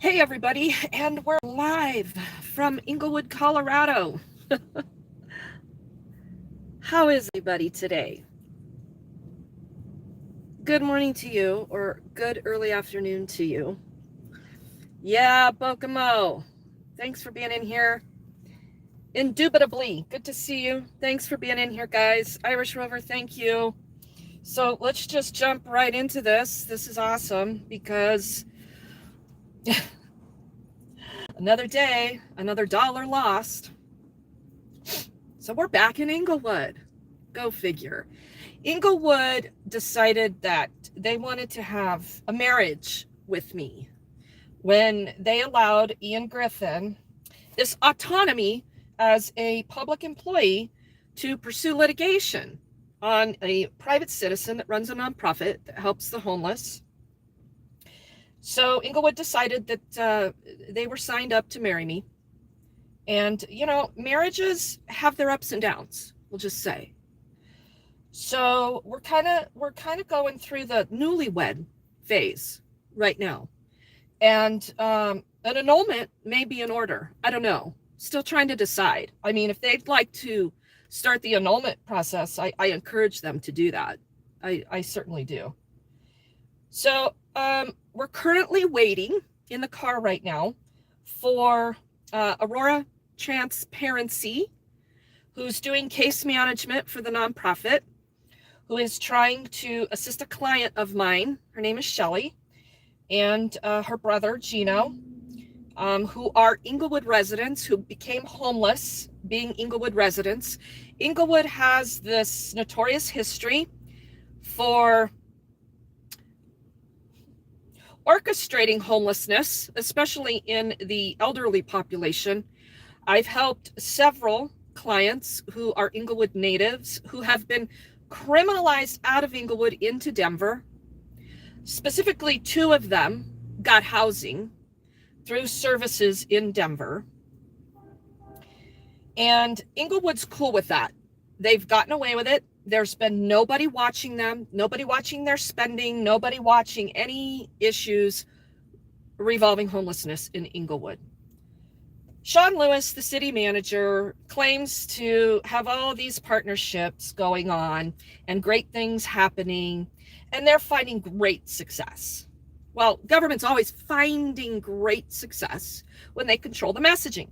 Hey everybody, and we're live from Englewood, Colorado. How is everybody today? Good morning to you, or good early afternoon to you. Yeah, Bokomo, thanks for being in here. Indubitably, good to see you. Thanks for being in here, guys. Irish Rover, thank you. So let's just jump right into this. This is awesome because another day, another dollar lost. So we're back in Englewood. Go figure. Englewood decided that they wanted to have a marriage with me when they allowed Ian Griffin this autonomy as a public employee to pursue litigation on a private citizen that runs a nonprofit that helps the homeless. So Englewood decided that they were signed up to marry me. And, marriages have their ups and downs, we'll just say. So we're kind of going through the newlywed phase right now. And an annulment may be in order. I don't know. Still trying to decide. I mean, if they'd like to start the annulment process, I encourage them to do that. I certainly do. So we're currently waiting in the car right now for Aurora Transparency, who's doing case management for the nonprofit, who is trying to assist a client of mine. Her name is Shelly, and her brother, Gino, who are Englewood residents who became homeless being Englewood residents. Englewood has this notorious history for orchestrating homelessness, especially in the elderly population. I've helped several clients who are Englewood natives who have been criminalized out of Englewood into Denver. Specifically, 2 of them got housing through services in Denver. And Englewood's cool with that. They've gotten away with it. There's been nobody watching them, nobody watching their spending, nobody watching any issues revolving homelessness in Englewood. Sean Lewis, the city manager, claims to have all these partnerships going on and great things happening, and they're finding great success. Well, government's always finding great success when they control the messaging.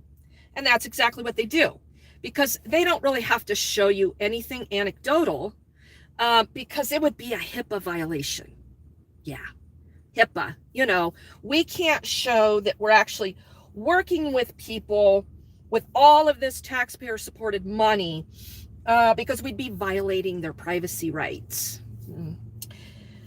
And that's exactly what they do, because they don't really have to show you anything anecdotal, because it would be a HIPAA violation. Yeah, HIPAA. We can't show that we're actually working with people with all of this taxpayer-supported money, because we'd be violating their privacy rights.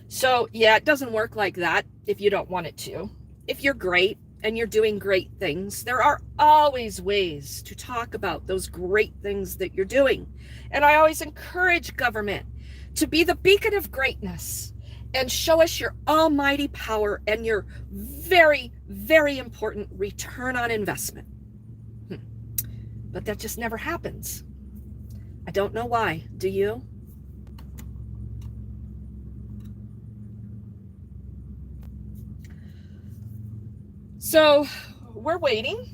So, yeah, it doesn't work like that if you don't want it to. If you're great and you're doing great things, there are always ways to talk about those great things that you're doing. And I always encourage government to be the beacon of greatness and show us your almighty power and your very, very important return on investment. But that just never happens. I don't know why. Do you? So we're waiting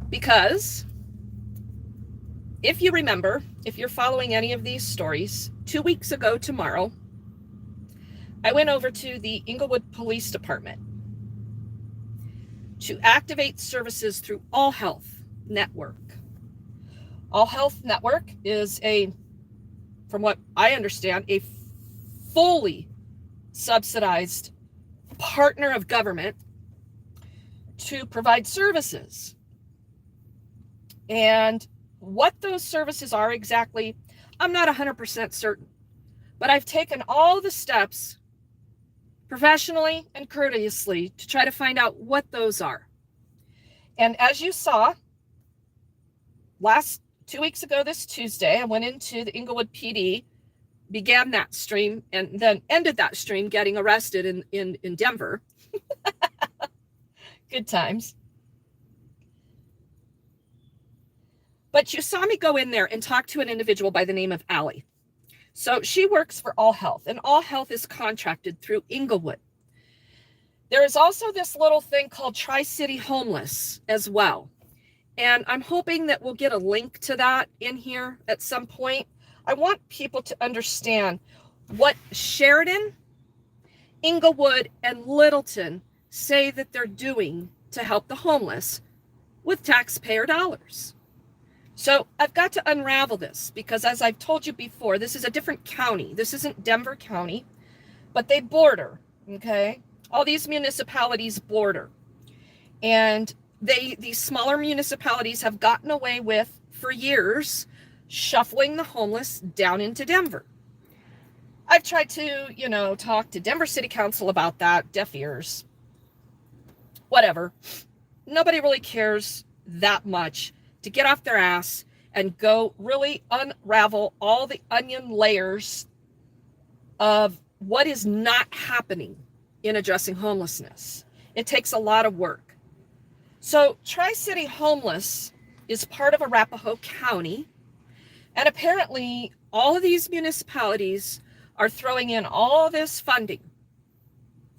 because if you remember, if you're following any of these stories, 2 weeks ago tomorrow, I went over to the Englewood Police Department to activate services through AllHealth Network. AllHealth Network is from what I understand, a fully subsidized partner of government to provide services. And what those services are exactly, I'm not 100% certain. But I've taken all the steps professionally and courteously to try to find out what those are. And as you saw, 2 weeks ago this Tuesday, I went into the Englewood PD, began that stream, and then ended that stream getting arrested in Denver. Good times. But you saw me go in there and talk to an individual by the name of Allie. So she works for AllHealth, and AllHealth is contracted through Englewood. There is also this little thing called Tri-City Homeless as well. And I'm hoping that we'll get a link to that in here at some point. I want people to understand what Sheridan, Englewood, and Littleton say that they're doing to help the homeless with taxpayer dollars. So I've got to unravel this because, as I've told you before, this is a different county. This isn't Denver County, but they border, okay? All these municipalities border. And these smaller municipalities have gotten away with, for years, shuffling the homeless down into Denver. I've tried to, talk to Denver City Council about that, deaf ears, whatever. Nobody really cares that much to get off their ass and go really unravel all the onion layers of what is not happening in addressing homelessness. It takes a lot of work. So Tri-City Homeless is part of Arapahoe County, and apparently all of these municipalities are throwing in all this funding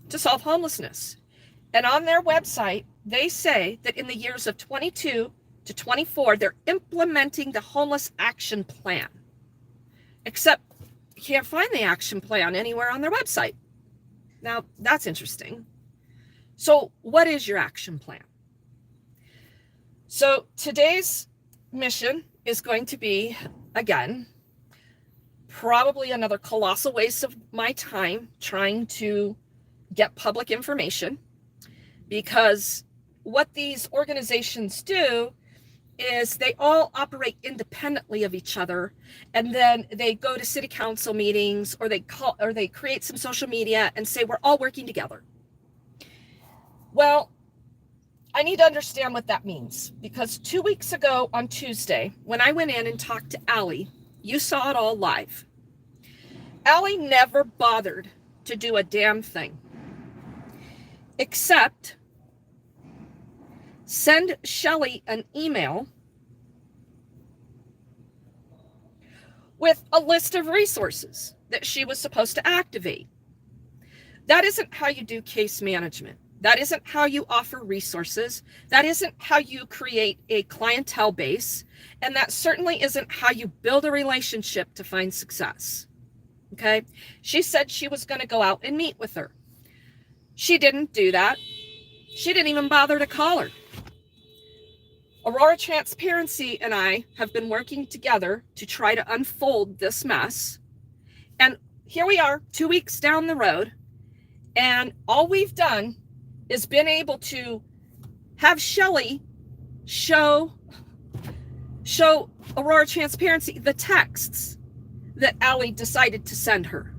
to solve homelessness. And on their website, they say that in the years of 22 to 24, they're implementing the Homeless Action Plan. Except you can't find the action plan anywhere on their website. Now, that's interesting. So what is your action plan? So today's mission is going to be, again, probably another colossal waste of my time trying to get public information, because what these organizations do is they all operate independently of each other, and then they go to city council meetings, or they create some social media and say we're all working together. Well, I need to understand what that means, because 2 weeks ago on Tuesday, when I went in and talked to Allie, you saw it all live. Allie never bothered to do a damn thing except send Shelley an email with a list of resources that she was supposed to activate. That isn't how you do case management. That isn't how you offer resources. That isn't how you create a clientele base. And that certainly isn't how you build a relationship to find success. Okay? She said she was going to go out and meet with her. She didn't do that. She didn't even bother to call her. Aurora Transparency and I have been working together to try to unfold this mess. And here we are, 2 weeks down the road, and all we've done is been able to have Shelley show Aurora Transparency the texts that Allie decided to send her.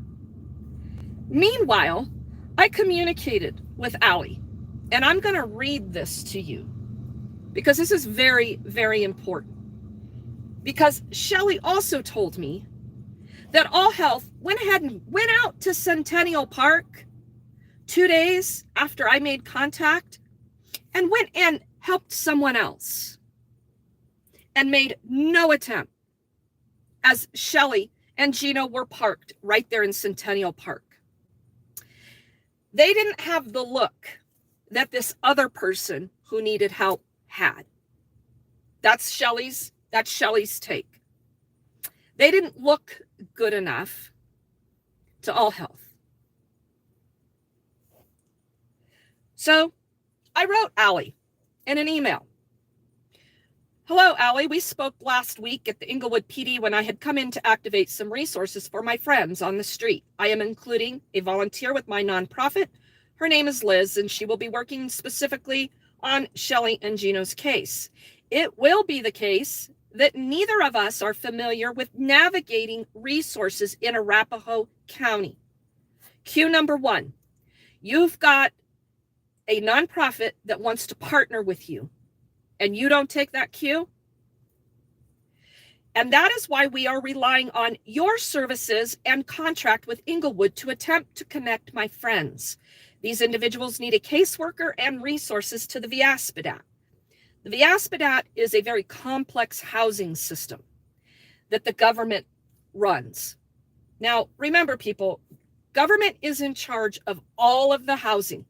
Meanwhile, I communicated with Allie, and I'm going to read this to you because this is very, very important. Because Shelley also told me that AllHealth went ahead and went out to Centennial Park 2 days after I made contact and went and helped someone else and made no attempt, as Shelley and Gino were parked right there in Centennial Park. They didn't have the look that this other person who needed help had. That's Shelley's take. They didn't look good enough to AllHealth. So I wrote Allie in an email. Hello, Allie. We spoke last week at the Englewood PD when I had come in to activate some resources for my friends on the street. I am including a volunteer with my nonprofit. Her name is Liz, and she will be working specifically on Shelley and Gino's case. It will be the case that neither of us are familiar with navigating resources in Arapahoe County. Cue number one, you've got a nonprofit that wants to partner with you, and you don't take that cue. And that is why we are relying on your services and contract with Englewood to attempt to connect my friends. These individuals need a caseworker and resources to the Viaspidat. The Viaspidat is a very complex housing system that the government runs. Now, remember, people, government is in charge of all of the housing.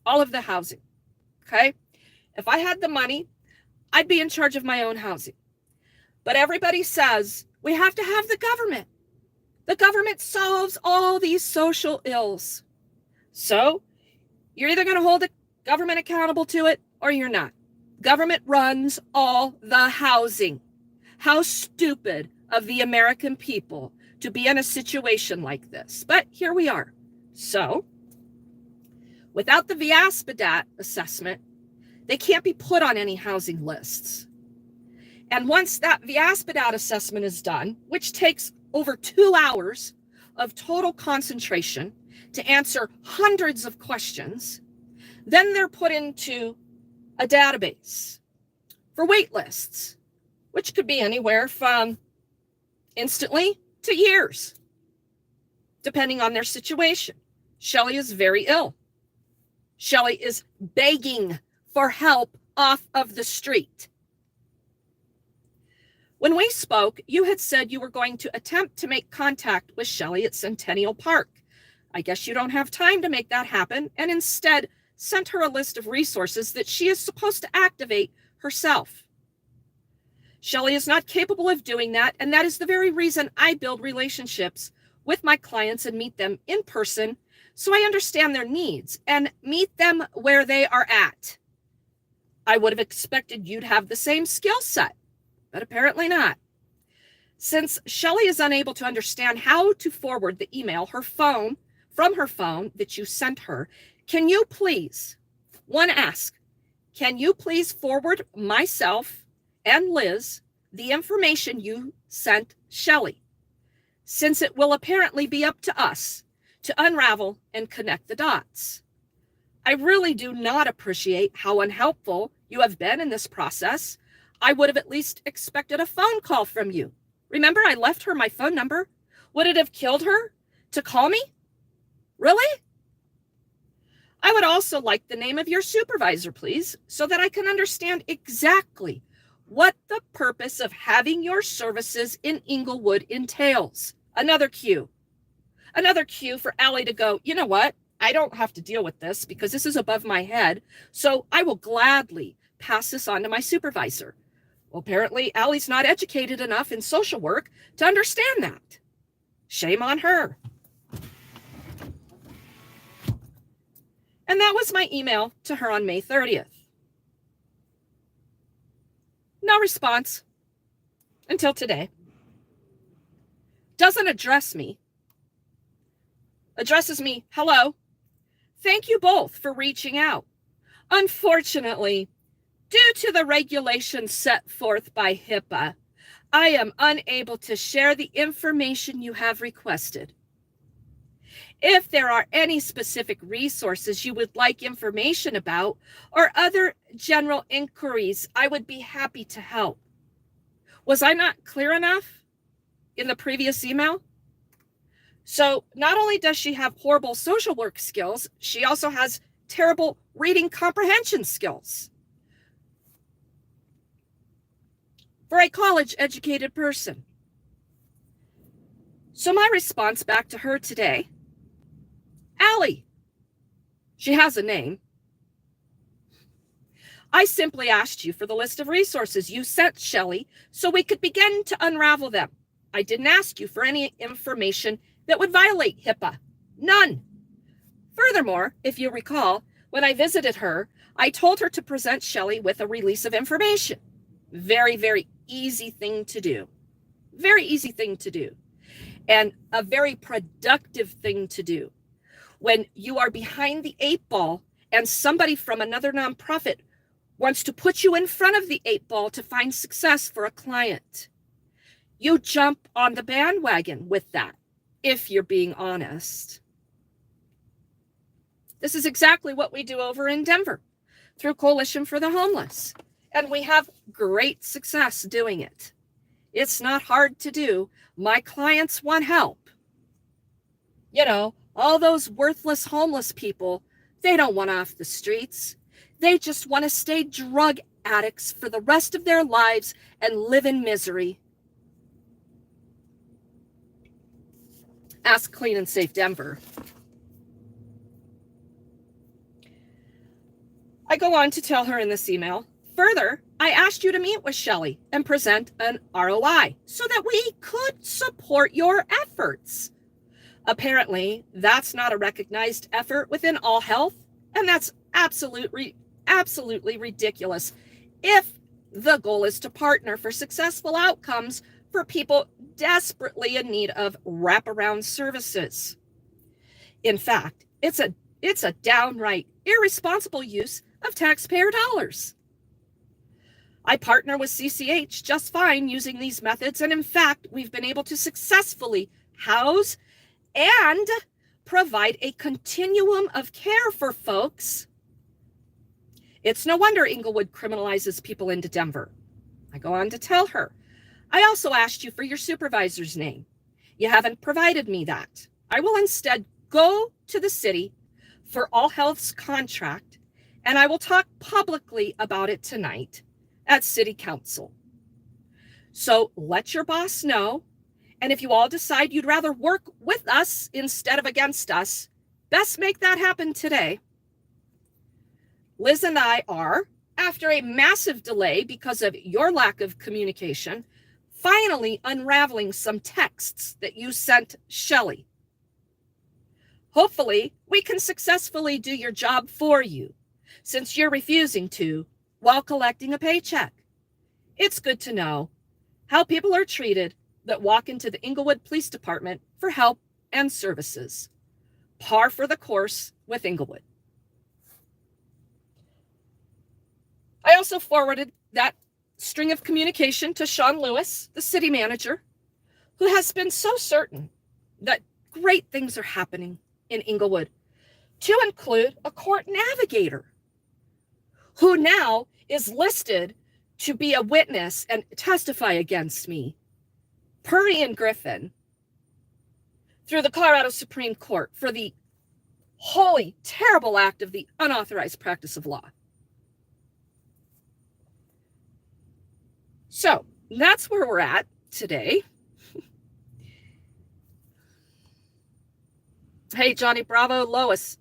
all of the housing. Okay? If I had the money, I'd be in charge of my own housing. But everybody says we have to have the government. The government solves all these social ills. So you're either going to hold the government accountable to it or you're not. Government runs all the housing. How stupid of the American people to be in a situation like this. But here we are. So without the VASPADAT assessment, they can't be put on any housing lists. And once that VASPADAT assessment is done, which takes over 2 hours of total concentration to answer hundreds of questions, then they're put into a database for wait lists, which could be anywhere from instantly to years, depending on their situation. Shelley is very ill. Shelley is begging for help off of the street. When we spoke, you had said you were going to attempt to make contact with Shelley at Centennial Park. I guess you don't have time to make that happen, and instead sent her a list of resources that she is supposed to activate herself. Shelley is not capable of doing that, and that is the very reason I build relationships with my clients and meet them in person, so I understand their needs and meet them where they are at. I would have expected you'd have the same skill set, but apparently not. Since Shelley is unable to understand how to forward the email from her phone that you sent her, can you please, can you please forward myself and Liz the information you sent Shelley, since it will apparently be up to us to unravel and connect the dots. I really do not appreciate how unhelpful you have been in this process. I would have at least expected a phone call from you. Remember, I left her my phone number. Would it have killed her to call me? Really? I would also like the name of your supervisor, please, so that I can understand exactly what the purpose of having your services in Englewood entails. Another cue for Allie to go, you know what? I don't have to deal with this because this is above my head, so I will gladly pass this on to my supervisor. Well, apparently Allie's not educated enough in social work to understand that. Shame on her. And that was my email to her on May 30th. No response until today. Doesn't address me. Addresses me, hello. Thank you both for reaching out. Unfortunately, due to the regulations set forth by HIPAA, I am unable to share the information you have requested. If there are any specific resources you would like information about or other general inquiries, I would be happy to help. Was I not clear enough in the previous email? So not only does she have horrible social work skills, she also has terrible reading comprehension skills. For a college-educated person. So my response back to her today, Allie, she has a name. I simply asked you for the list of resources you sent Shelley so we could begin to unravel them. I didn't ask you for any information that would violate HIPAA. None. Furthermore, if you recall, when I visited her, I told her to present Shelley with a release of information. Very, very easy thing to do. Very easy thing to do. And a very productive thing to do. When you are behind the 8 ball and somebody from another nonprofit wants to put you in front of the 8 ball to find success for a client, you jump on the bandwagon with that, if you're being honest. This is exactly what we do over in Denver through Coalition for the Homeless, and we have great success doing it. It's not hard to do. My clients want help. You know, all those worthless homeless people, they don't want off the streets. They just want to stay drug addicts for the rest of their lives and live in misery. Ask Clean and Safe Denver. I go on to tell her in this email, further, I asked you to meet with Shelley and present an ROI so that we could support your efforts. Apparently, that's not a recognized effort within AllHealth, and that's absolutely ridiculous if the goal is to partner for successful outcomes for people desperately in need of wraparound services. In fact, it's a downright irresponsible use of taxpayer dollars. I partner with CCH just fine using these methods, and in fact, we've been able to successfully house and provide a continuum of care for folks. It's no wonder Englewood criminalizes people into Denver. I go on to tell her, I also asked you for your supervisor's name. You haven't provided me that. I will instead go to the city for AllHealth's contract, and I will talk publicly about it tonight at City Council. So let your boss know, and if you all decide you'd rather work with us instead of against us, best make that happen today. Liz and I are, after a massive delay because of your lack of communication, finally unraveling some texts that you sent Shelley. Hopefully, we can successfully do your job for you, since you're refusing to while collecting a paycheck. It's good to know how people are treated that walk into the Englewood Police Department for help and services. Par for the course with Englewood. I also forwarded that string of communication to Sean Lewis, the city manager, who has been so certain that great things are happening in Englewood, to include a court navigator who now is listed to be a witness and testify against me, per Ian Griffin, through the Colorado Supreme Court for the wholly terrible act of the unauthorized practice of law. So that's where we're at today. Hey, Johnny Bravo, Lois.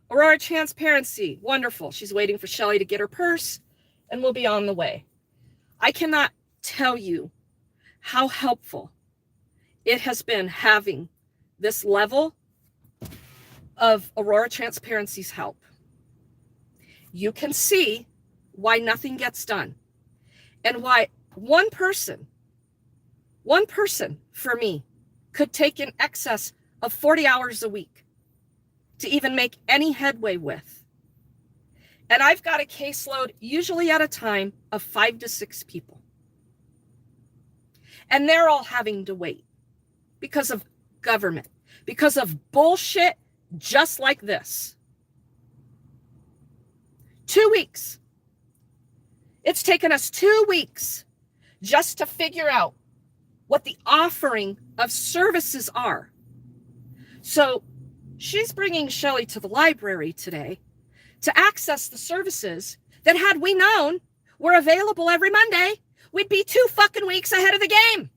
Aurora Transparency, wonderful. She's waiting for Shelley to get her purse, and we'll be on the way. I cannot tell you how helpful it has been having this level of Aurora Transparency's help. You can see why nothing gets done, and why one person for me could take in excess of 40 hours a week to even make any headway with. And I've got a caseload usually at a time of 5 to 6 people. And they're all having to wait because of government, because of bullshit just like this. 2 weeks. It's taken us 2 weeks just to figure out what the offering of services are. So she's bringing Shelley to the library today to access the services that, had we known were available every Monday, we'd be 2 fucking weeks ahead of the game.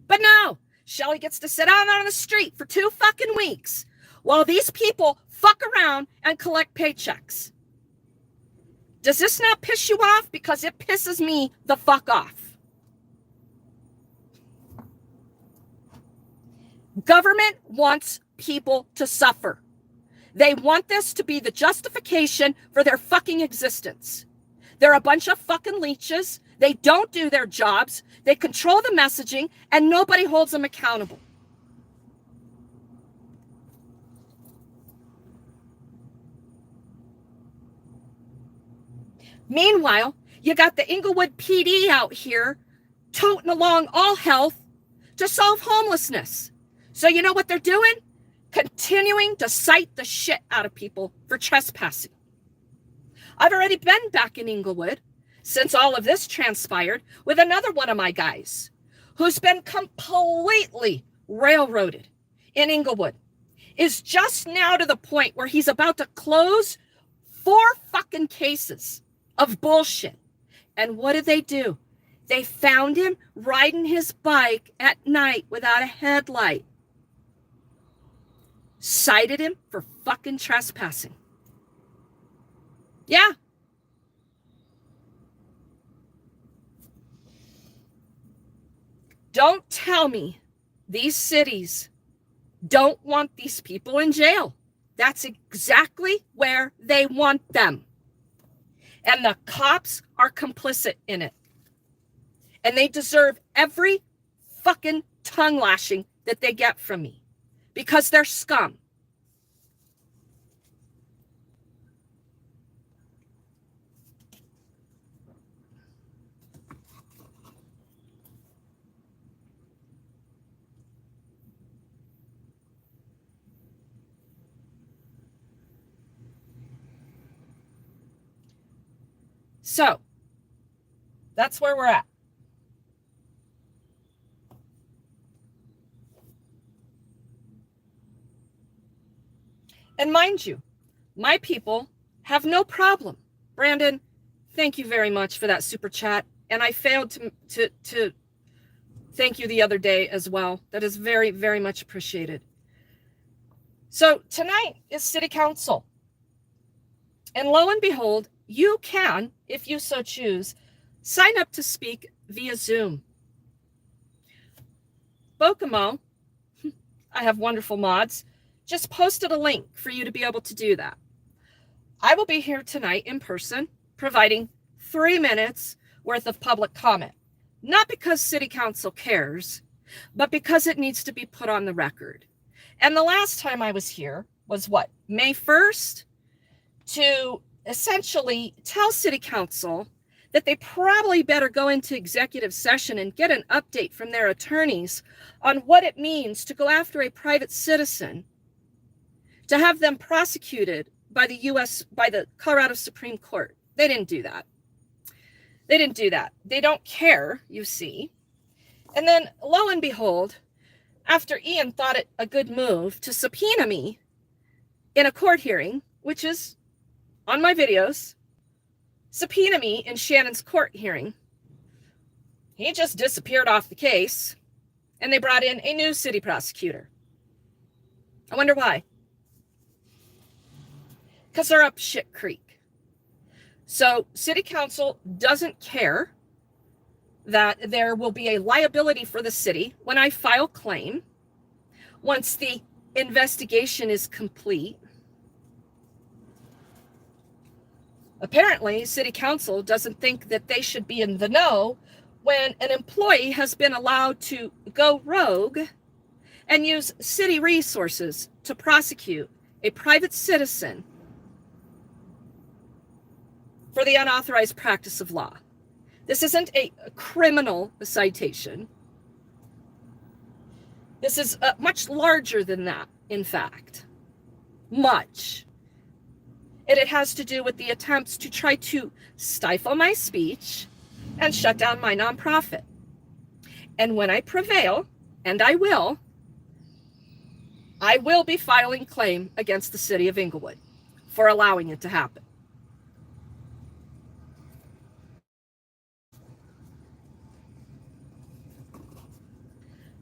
But no, Shelley gets to sit out on the street for 2 fucking weeks while these people fuck around and collect paychecks. Does this not piss you off? Because it pisses me the fuck off. Government wants people to suffer. They want this to be the justification for their fucking existence. They're a bunch of fucking leeches. They don't do their jobs. They control the messaging, and nobody holds them accountable. Meanwhile, you got the Englewood PD out here toting along AllHealth to solve homelessness. So you know what they're doing? Continuing to cite the shit out of people for trespassing. I've already been back in Englewood since all of this transpired with another one of my guys who's been completely railroaded in Englewood, is just now to the point where he's about to close 4 fucking cases of bullshit. And what did they do? They found him riding his bike at night without a headlight. Cited him for fucking trespassing. Yeah. Don't tell me these cities don't want these people in jail. That's exactly where they want them. And the cops are complicit in it. And they deserve every fucking tongue lashing that they get from me because they're scum. So that's where we're at. And mind you, my people have no problem. Brandon, thank you very much for that super chat. And I failed to thank you the other day as well. That is very, very much appreciated. So tonight is City Council. And lo and behold, you can, if you so choose, sign up to speak via Zoom. Bokomo, I have wonderful mods, just posted a link for you to be able to do that. I will be here tonight in person, providing 3 minutes worth of public comment. Not because City Council cares, but because it needs to be put on the record. And the last time I was here was what, May 1st? To essentially tell City Council that they probably better go into executive session and get an update from their attorneys on what it means to go after a private citizen, to have them prosecuted by the Colorado Supreme Court. They didn't do that. They didn't do that. They don't care, you see. And then lo and behold, after Ian thought it a good move to subpoena me in a court hearing, which is on my videos, subpoena me in Shannon's court hearing, he just disappeared off the case, and they brought in a new city prosecutor. I wonder why. Because they're up shit creek. So City Council doesn't care that there will be a liability for the city when I file claim once the investigation is complete. Apparently, City Council doesn't think that they should be in the know when an employee has been allowed to go rogue and use city resources to prosecute a private citizen for the unauthorized practice of law. This isn't a criminal citation. This is much larger than that, in fact. Much. And it has to do with the attempts to try to stifle my speech and shut down my nonprofit. And when I prevail, and I will be filing claim against the city of Englewood for allowing it to happen.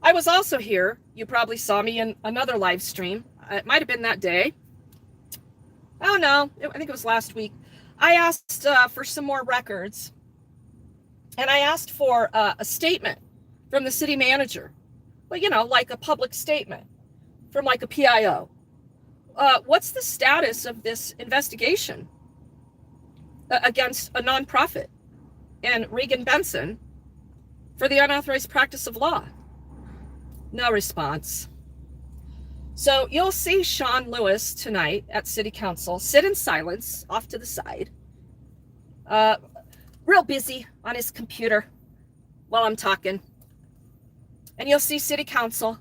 I was also here. You probably saw me in another live stream. It might have been that day. Oh no, I think it was last week. I asked for some more records, and I asked for a statement from the city manager. Well, you know, like a public statement from like a PIO. What's the status of this investigation against a nonprofit and Regan Benson for the unauthorized practice of law? No response. So you'll see Sean Lewis tonight at City Council sit in silence off to the side, real busy on his computer while I'm talking. And you'll see City Council.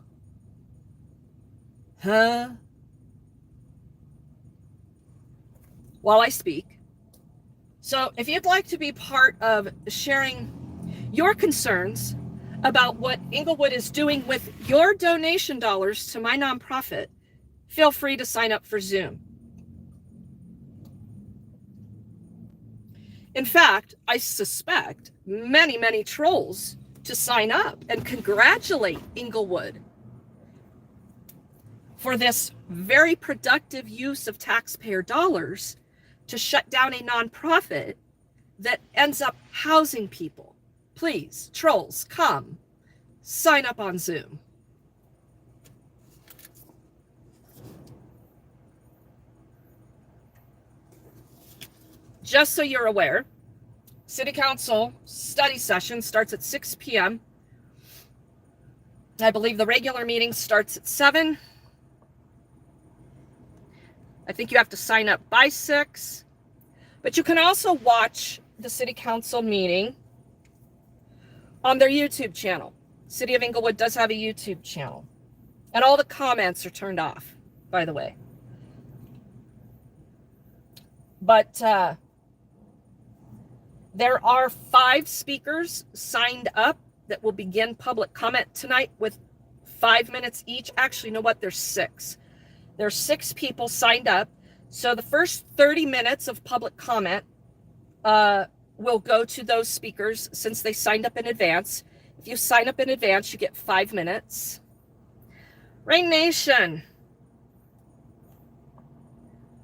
While I speak. So if you'd like to be part of sharing your concerns about what Englewood is doing with your donation dollars to my nonprofit, feel free to sign up for Zoom. In fact, I suspect many, many trolls to sign up and congratulate Englewood for this very productive use of taxpayer dollars to shut down a nonprofit that ends up housing people. Please, trolls, come. Sign up on Zoom. Just so you're aware, City Council study session starts at 6 p.m. I believe the regular meeting starts at 7. I think you have to sign up by 6. But you can also watch the City Council meeting on their YouTube channel. City of Englewood does have a YouTube channel. And all the comments are turned off, by the way. But there are 5 speakers signed up that will begin public comment tonight with 5 minutes each. Actually, you know what? There's 6. There's 6 people signed up. So the first 30 minutes of public comment will go to those speakers since they signed up in advance. If you sign up in advance, you get 5 minutes. Rain Nation.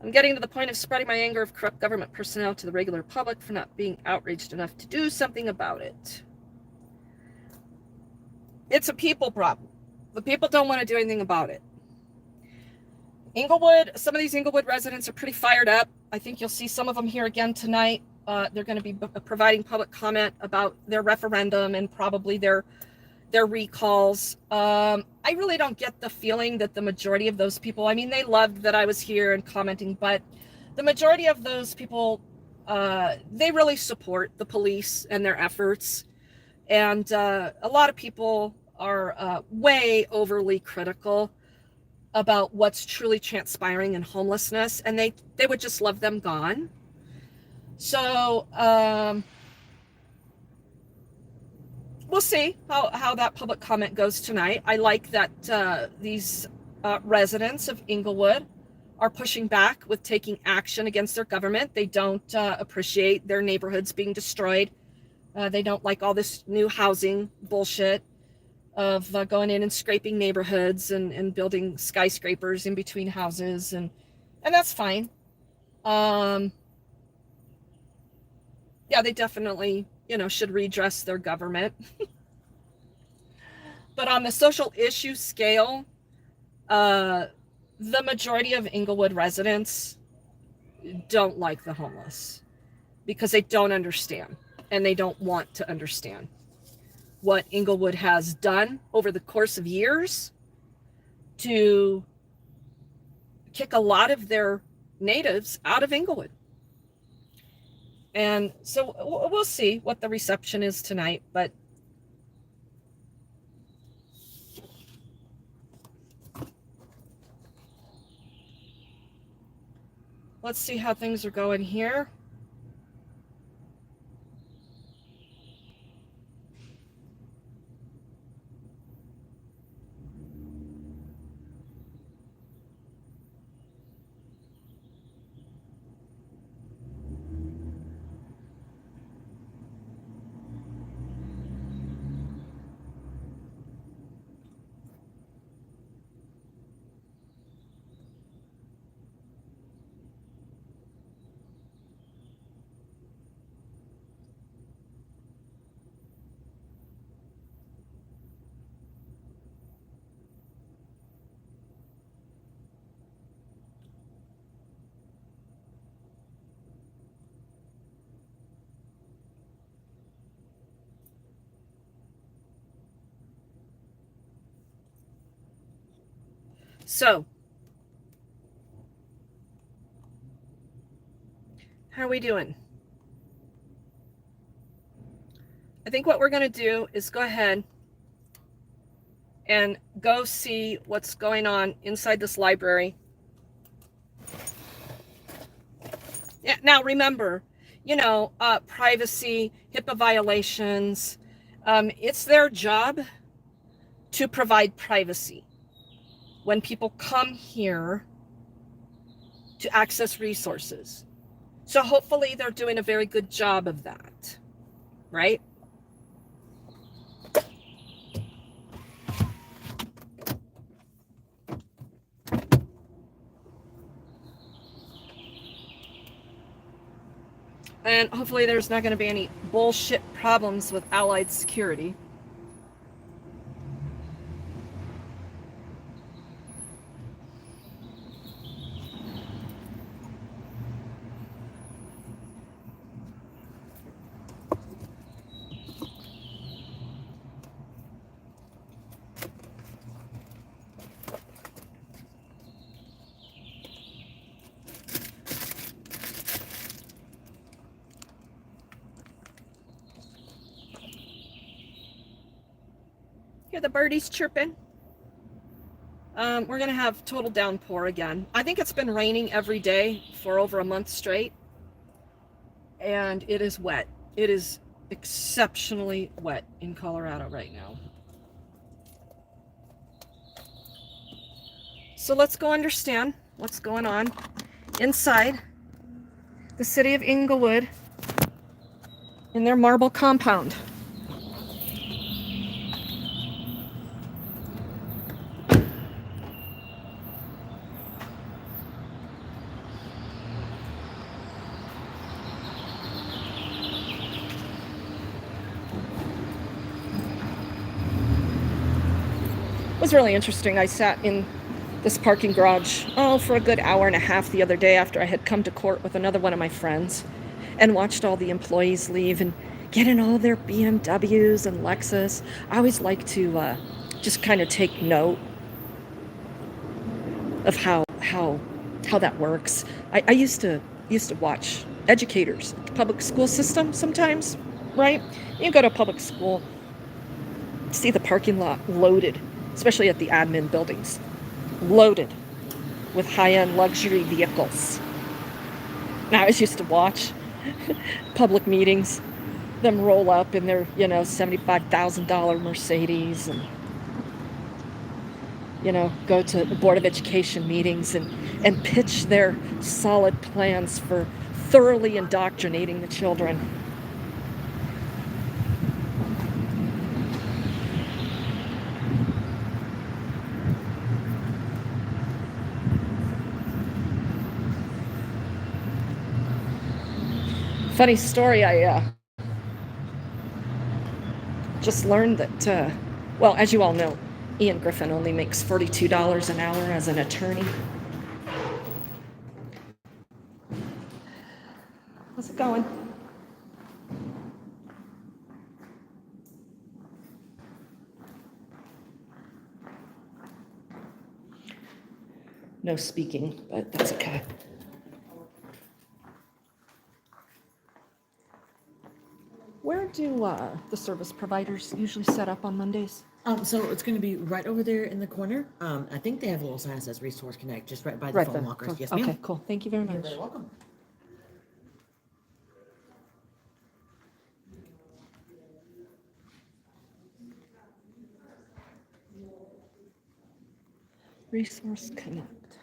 I'm getting to the point of spreading my anger of corrupt government personnel to the regular public for not being outraged enough to do something about it. It's a people problem. The people don't want to do anything about it. Englewood, some of these Englewood residents are pretty fired up. I think you'll see some of them here again tonight. They're going to be providing public comment about their referendum and probably their recalls. I really don't get the feeling that the majority of those people, I mean, they loved that I was here and commenting, but the majority of those people, they really support the police and their efforts. And a lot of people are way overly critical about what's truly transpiring in homelessness, and they would just love them gone. So we'll see how that public comment goes tonight. I like that these residents of Englewood are pushing back with taking action against their government. They don't appreciate their neighborhoods being destroyed. They don't like all this new housing bullshit of going in and scraping neighborhoods and building skyscrapers in between houses, and that's fine. Yeah, they definitely, should redress their government. But on the social issue scale, the majority of Englewood residents don't like the homeless because they don't understand, and they don't want to understand what Englewood has done over the course of years to kick a lot of their natives out of Englewood. And so we'll see what the reception is tonight, but let's see how things are going here. So, how are we doing? I think what we're going to do is go ahead and go see what's going on inside this library. Yeah, now remember, privacy, HIPAA violations, it's their job to provide privacy when people come here to access resources. So hopefully they're doing a very good job of that, right? And hopefully there's not going to be any bullshit problems with Allied security. Hear the birdies chirping? We're going to have total downpour again. I think it's been raining every day for over a month straight. And it is wet. It is exceptionally wet in Colorado right now. So let's go understand what's going on inside the city of Englewood in their marble compound. It was really interesting. I sat in this parking garage, for a good hour and a half the other day after I had come to court with another one of my friends and watched all the employees leave and get in all their BMWs and Lexus. I always like to just kind of take note of how that works. I used to watch educators at the public school system sometimes, right? You go to public school, see the parking lot loaded, especially at the admin buildings, loaded with high-end luxury vehicles. Now, I used to watch public meetings, them roll up in their, $75,000 Mercedes and, go to the Board of Education meetings and pitch their solid plans for thoroughly indoctrinating the children. Funny story, I just learned that, well, as you all know, Ian Griffin only makes $42 an hour as an attorney. How's it going? No speaking, but that's okay. Where do the service providers usually set up on Mondays? So it's going to be right over there in the corner. I think they have a little sign that says Resource Connect, just right by the phone lockers. Yes, ma'am. Okay, cool. Thank you very much. You're very welcome. Resource Connect.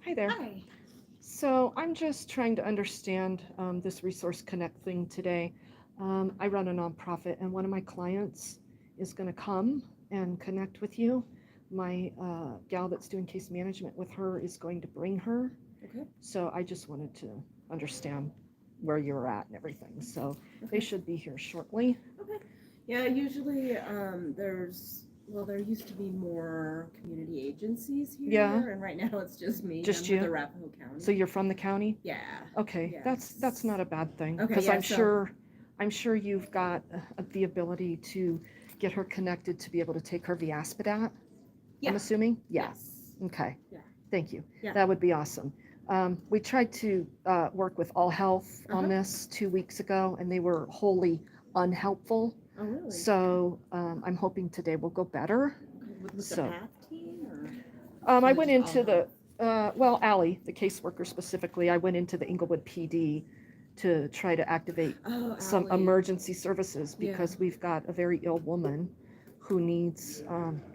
Hi there. Hi. So I'm just trying to understand this Resource Connect thing today. I run a nonprofit, and one of my clients is going to come and connect with you. My gal that's doing case management with her is going to bring her. Okay. So I just wanted to understand where you're at and everything. So they should be here shortly. Okay. Yeah, usually there used to be more community agencies here. Yeah. And right now it's just me. Just I'm you? with Arapahoe County. So you're from the county? Yeah. Okay, Yeah. that's not a bad thing, Okay, because yeah, I'm sure you've got the ability to get her connected to be able to take her via Aspidat. Yeah. I'm assuming? Yeah. Yes. Okay. Yeah. Thank you. Yeah. That would be awesome. We tried to work with AllHealth on Uh-huh. this 2 weeks ago, and they were wholly unhelpful. Oh, really? So I'm hoping today will go better. Okay. With so- the PATH team? Or? I So went just into the, AllHealth? Allie, the caseworker specifically, I went into the Englewood PD to try to activate some Allie. emergency services, Yeah. because we've got a very ill woman who needs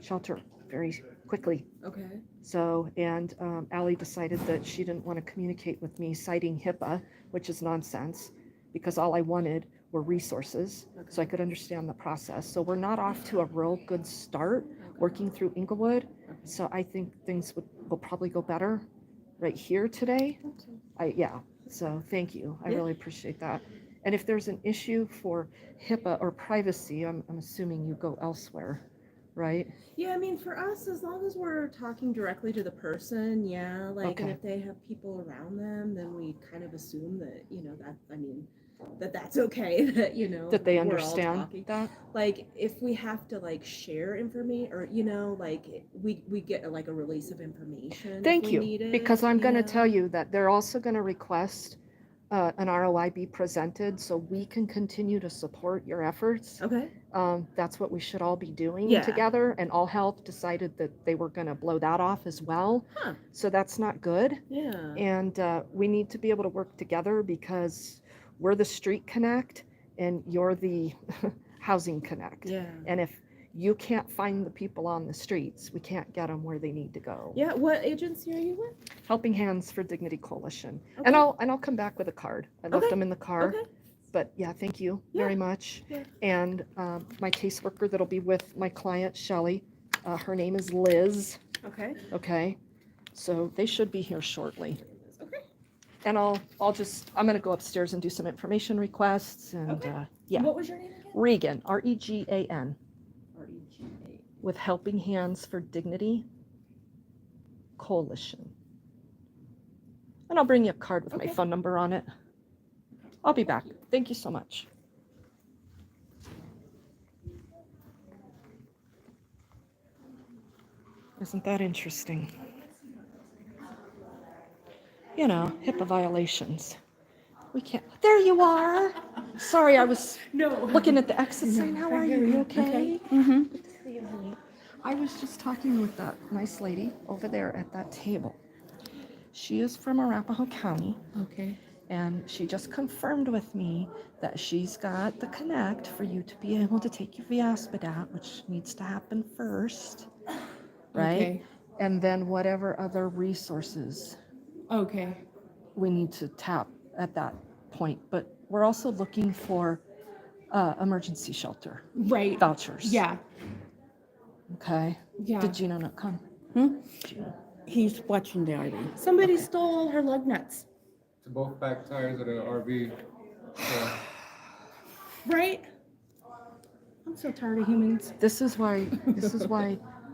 shelter very quickly. Okay. So, and Allie decided that she didn't want to communicate with me, citing HIPAA, which is nonsense, because all I wanted were resources so I could understand the process. So we're not off to a real good start working through Englewood, So I think things will probably go better right here today. Yeah. So thank you. I really appreciate that. And if there's an issue for HIPAA or privacy, I'm assuming you go elsewhere, right? Yeah, I mean, for us, as long as we're talking directly to the person, yeah, like, and Okay. if they have people around them, then we kind of assume that, that's okay, that, That they we're all understand talking. that. Like, if we have to, like, share information, or, like, we get, like, a release of information if Thank we you. need it, Because I'm going to know? tell you that they're also going to request an ROI be presented so we can continue to support your efforts. Okay. That's what we should all be doing Yeah. together. And AllHealth decided that they were going to blow that off as well. Huh. So that's not good. Yeah. And we need to be able to work together because we're the street connect and you're the housing connect. Yeah. And if you can't find the people on the streets, we can't get them where they need to go. Yeah. What agency are you with? Helping Hands for Dignity Coalition. Okay. And I'll come back with a card. I left Okay. them in the car. Okay. But yeah, thank you very much. Yeah. And my caseworker that'll be with my client, Shelly, her name is Liz. Okay. Okay. So they should be here shortly. Okay. And I'm going to go upstairs and do some information requests. And Okay. yeah. What was your name again? Regan, Regan, REGA. with Helping Hands for Dignity Coalition. And I'll bring you a card with my phone number on it. I'll be back. Thank you so much. Isn't that interesting? You know, HIPAA violations. We can't. There you are. Sorry, I was looking at the exit sign. How are you? You okay? Mm-hmm. Good to see you, honey. I was just talking with that nice lady over there at that table. She is from Arapahoe County. Okay. And she just confirmed with me that she's got the connect for you to be able to take your Viaspadat, which needs to happen first, right? Okay. And then whatever other resources Okay. we need to tap at that point. But we're also looking for emergency shelter Right. vouchers. Yeah. Okay. Yeah. Did Gino not come? Hmm? Gino. He's watching the RV. Somebody stole her lug nuts. To both back tires of the RV. So, Right? I'm so tired of humans. This is why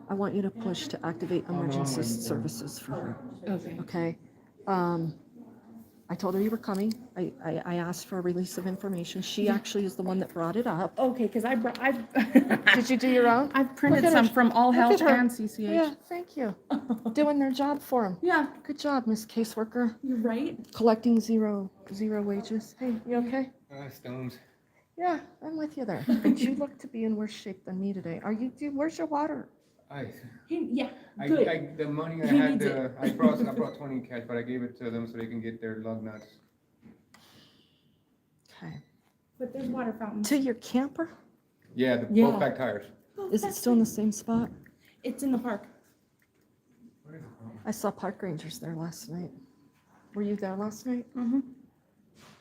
I want you to push to activate emergency services for her. Okay. Okay. I told her you were coming. I asked for a release of information. She actually is the one that brought it up. Okay, because I've Did you do your own? I've printed Look at some her. from Look AllHealth at her. and CCH. Yeah, thank you. Doing their job for them. Yeah. Good job, Miss Caseworker. You're right. Collecting zero wages. Hey, you okay? stones. Yeah, I'm with you there. But you look to be in worse shape than me today. Where's your water? Yeah. Good. The money I He had, needs it. I brought 20 in cash, but I gave it to them so they can get their lug nuts. Okay. But there's water fountains. To your camper? Yeah, Yeah. both back tires. Is it still in the same spot? It's in the park. I saw park rangers there last night. Were you there last night? Mm-hmm.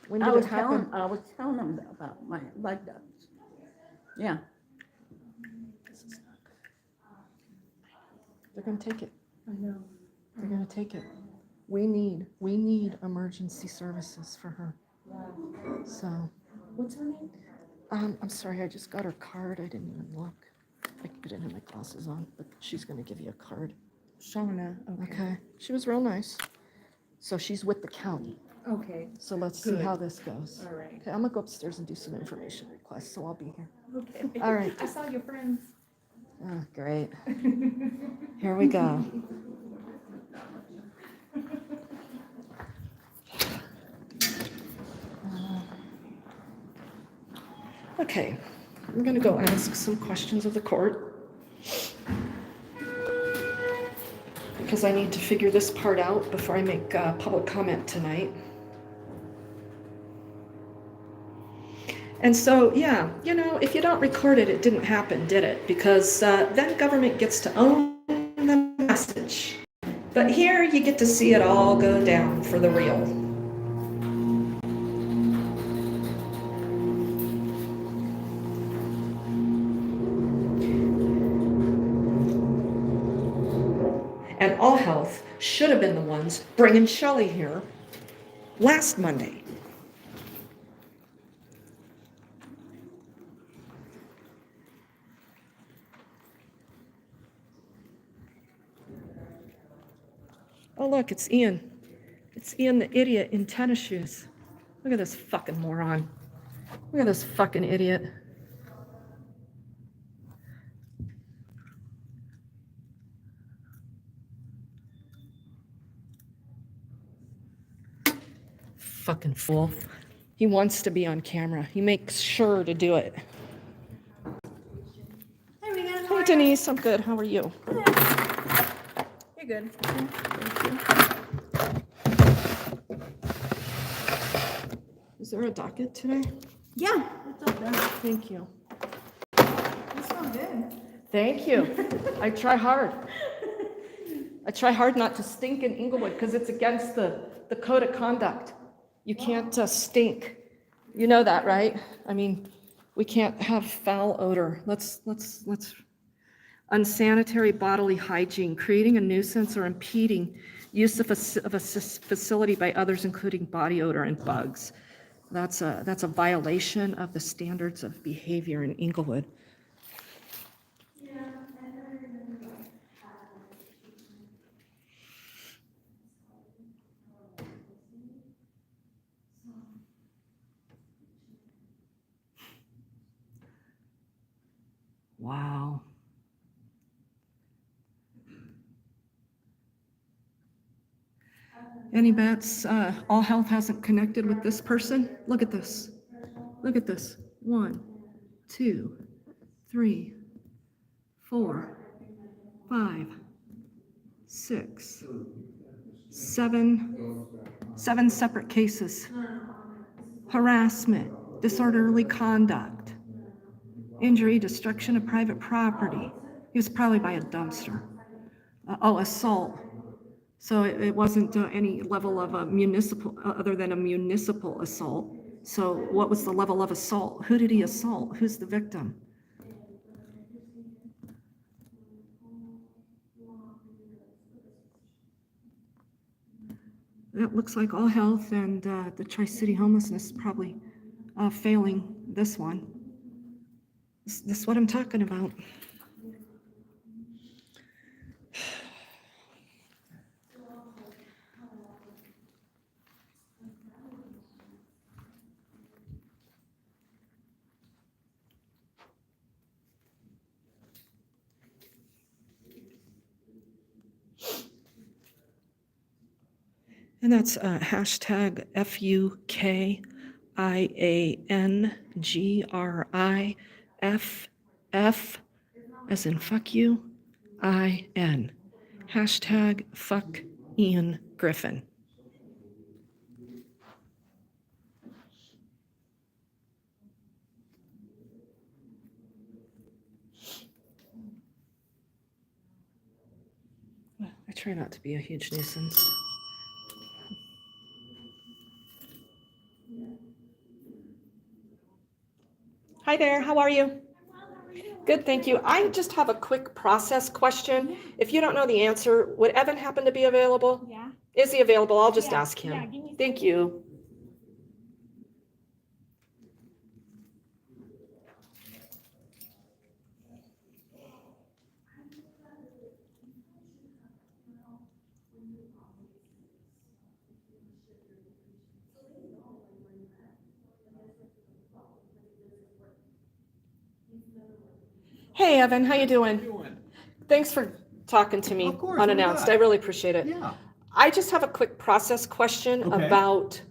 When I did was it happen? telling them about my leg nuts. Yeah. They're gonna take it. I know. They're gonna take it. We need emergency services for her. So, What's her name? I'm sorry, I just got her card. I didn't even look. I didn't have my glasses on, but she's gonna give you a card. Shauna. Okay. She was real nice. So she's with the county. Okay. So let's see Good. how this goes. All right. Okay, I'm gonna go upstairs and do some information requests, so I'll be here. Okay. All right. I saw your friends. Oh, great. Here we go. Okay, I'm gonna go ask some questions of the court. Because I need to figure this part out before I make public comment tonight. And so, yeah, if you don't record it, it didn't happen, did it? Because then government gets to own the message. But here you get to see it all go down for the real. And AllHealth should have been the ones bringing Shelley here last Monday. Oh, look, it's Ian. It's Ian, the idiot in tennis shoes. Look at this fucking moron. Look at this fucking idiot. Fucking fool. He wants to be on camera. He makes sure to do it. Hey, Denise, I'm good. How are you? You're good. Is there a docket today? Yeah. It's all done. Thank you. You smell good. Thank you. I try hard. I try hard not to stink in Englewood because it's against the code of conduct. You can't stink. You know that, right? I mean, we can't have foul odor. Let's unsanitary bodily hygiene, creating a nuisance or impeding use of a facility by others, including body odor and bugs. That's a violation of the standards of behavior in Englewood. Wow. Any bets? AllHealth hasn't connected with this person? Look at this. Look at this. 1, 2, 3, 4, 5, 6, 7. 7 separate cases. Harassment, disorderly conduct, injury, destruction of private property. He was probably by a dumpster. Assault. So it wasn't any level of a municipal, other than a municipal assault. So what was the level of assault? Who did he assault? Who's the victim? It looks like AllHealth and the Tri-City Homelessness is probably failing this one. This is what I'm talking about. And that's hashtag FUKIANGRIFF, as in fuck you, IN. Hashtag fuck Ian Griffin. I try not to be a huge nuisance. Hi there, how are you? Good, thank you. I just have a quick process question. If you don't know the answer, would Evan happen to be available? Yeah. Is he available? I'll just ask him. Yeah, give me a Thank you. Hey, Evan, how you doing? Thanks for talking to me Of course, unannounced. why I not? really appreciate it. Yeah. I just have a quick process question Okay. about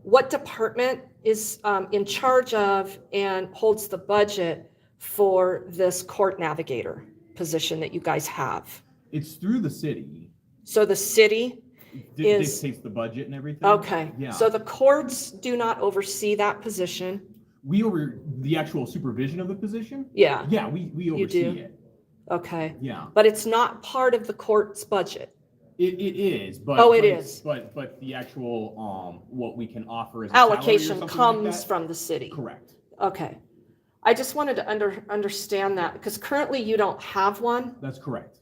what department is in charge of and holds the budget for this court navigator position that you guys have. It's through the city. So the city, Is- Dictates the budget and everything. okay. Yeah. So the courts do not oversee that position. We over the actual supervision of the position. Yeah, Yeah, we oversee do? it. okay. Yeah. But it's not part of the court's budget. It is, but Oh, it but it's- is. But the actual what we can offer as a salary or Allocation something comes like that. from the city. Correct. Okay. I just wanted to understand that because currently you don't have one. That's correct.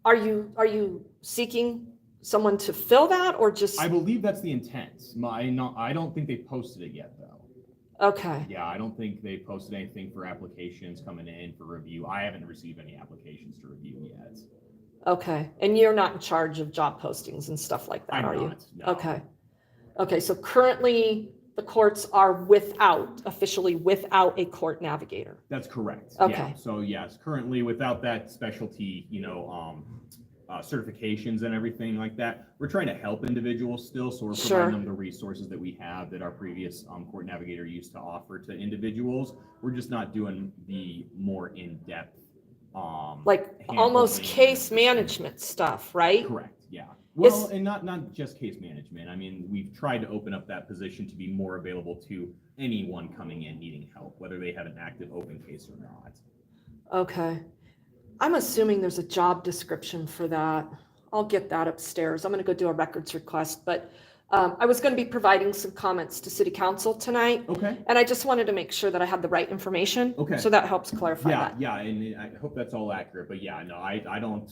are you seeking someone to fill that, or just, I believe that's the intent. I don't think they posted it yet, though. okay, Yeah, I don't think they posted anything for applications coming in for review. I haven't received any applications to review yet. okay. And you're not in charge of job postings and stuff like that, I'm are you? not, no. Okay. Okay, so currently the courts are officially without a court navigator. That's correct. Okay. Yeah. So yes, currently without that specialty, certifications and everything like that, we're trying to help individuals still. So we're Sure. providing them the resources that we have that our previous court navigator used to offer to individuals. We're just not doing the more in-depth, Like almost case management stuff, right? Correct. Yeah. Well, and not just case management. I mean, we've tried to open up that position to be more available to anyone coming in needing help, whether they have an active open case or not. Okay. I'm assuming there's a job description for that. I'll get that upstairs. I'm going to go do a records request, but I was going to be providing some comments to City Council tonight, Okay. and I just wanted to make sure that I had the right information. Okay. So that helps clarify Yeah, that. yeah, and I hope that's all accurate. But yeah, no, I don't.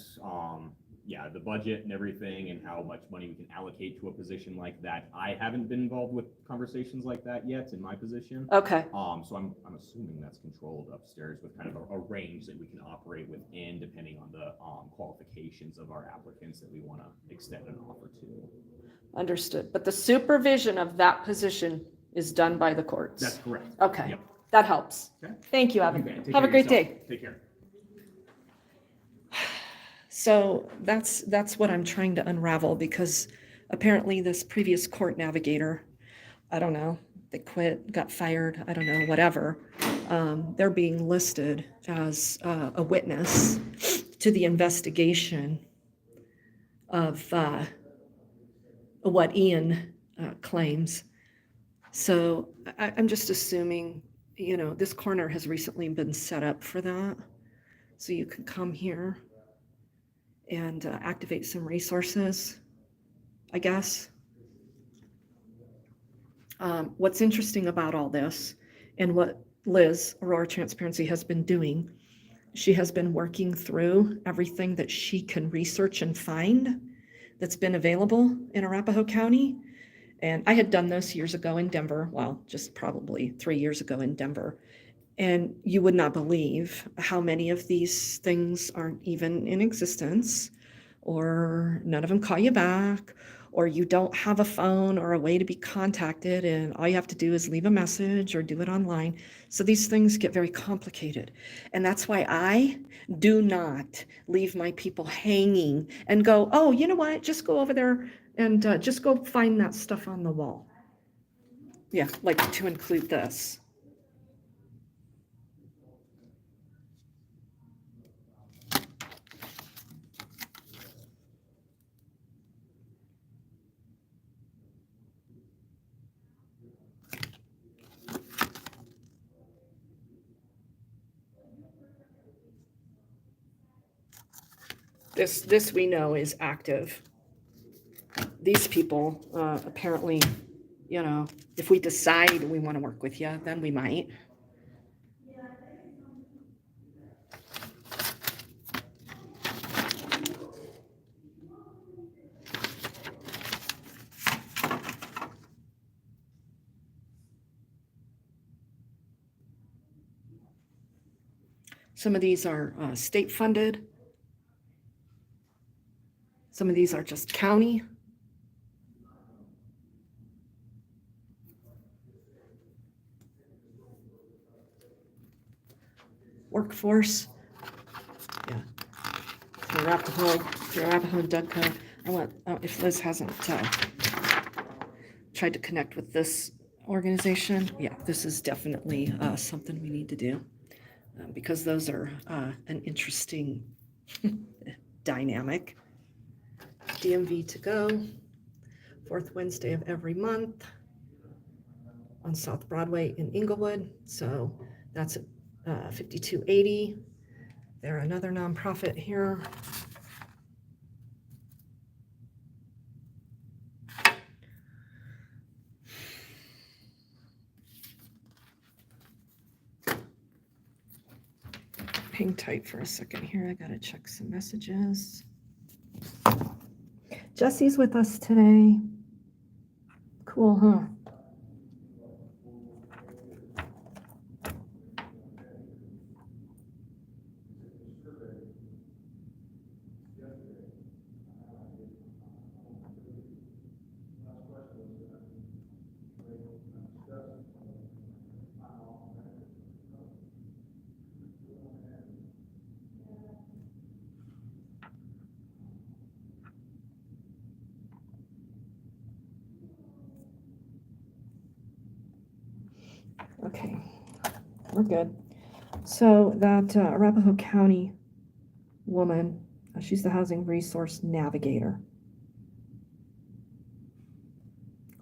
The budget and everything, and how much money we can allocate to a position like that. I haven't been involved with conversations like that yet in my position. Okay. So I'm assuming that's controlled upstairs with kind of a range that we can operate within, depending on the qualifications of our applicants that we want to extend an offer to. Understood. But the supervision of that position is done by the courts. That's correct. Okay. Yep. That helps. Okay. Thank you, You Evan. bet. Take Have a care great of yourself. day. Take care. So that's what I'm trying to unravel, because apparently this previous court navigator, I don't know, they quit, got fired, I don't know, whatever. They're being listed as a witness to the investigation of what Ian claims. So I'm just assuming, this corner has recently been set up for that. So you can come here and activate some resources, I guess. What's interesting about all this, and what Liz, Aurora Transparency, has been doing, she has been working through everything that she can research and find that's been available in Arapahoe County. And I had done this years ago in Denver, well, just probably 3 years ago in Denver. And you would not believe how many of these things aren't even in existence, or none of them call you back, or you don't have a phone or a way to be contacted, and all you have to do is leave a message or do it online. So these things get very complicated. And that's why I do not leave my people hanging and go, oh, you know what, just go over there and just go find that stuff on the wall. Yeah, like to include this. This we know is active. These people, apparently, if we decide we want to work with you, then we might. Some of these are state funded. Some of these are just county. Workforce. Yeah. Through Arapahoe and Dugco. If Liz hasn't tried to connect with this organization, yeah, this is definitely something we need to do, because those are an interesting dynamic. DMV to go, fourth Wednesday of every month on South Broadway in Englewood. So that's at 5280. They're another nonprofit here. Hang tight for a second here. I gotta check some messages. Jesse's with us today. Cool, huh? Okay, we're good. So that Arapahoe County woman, she's the housing resource navigator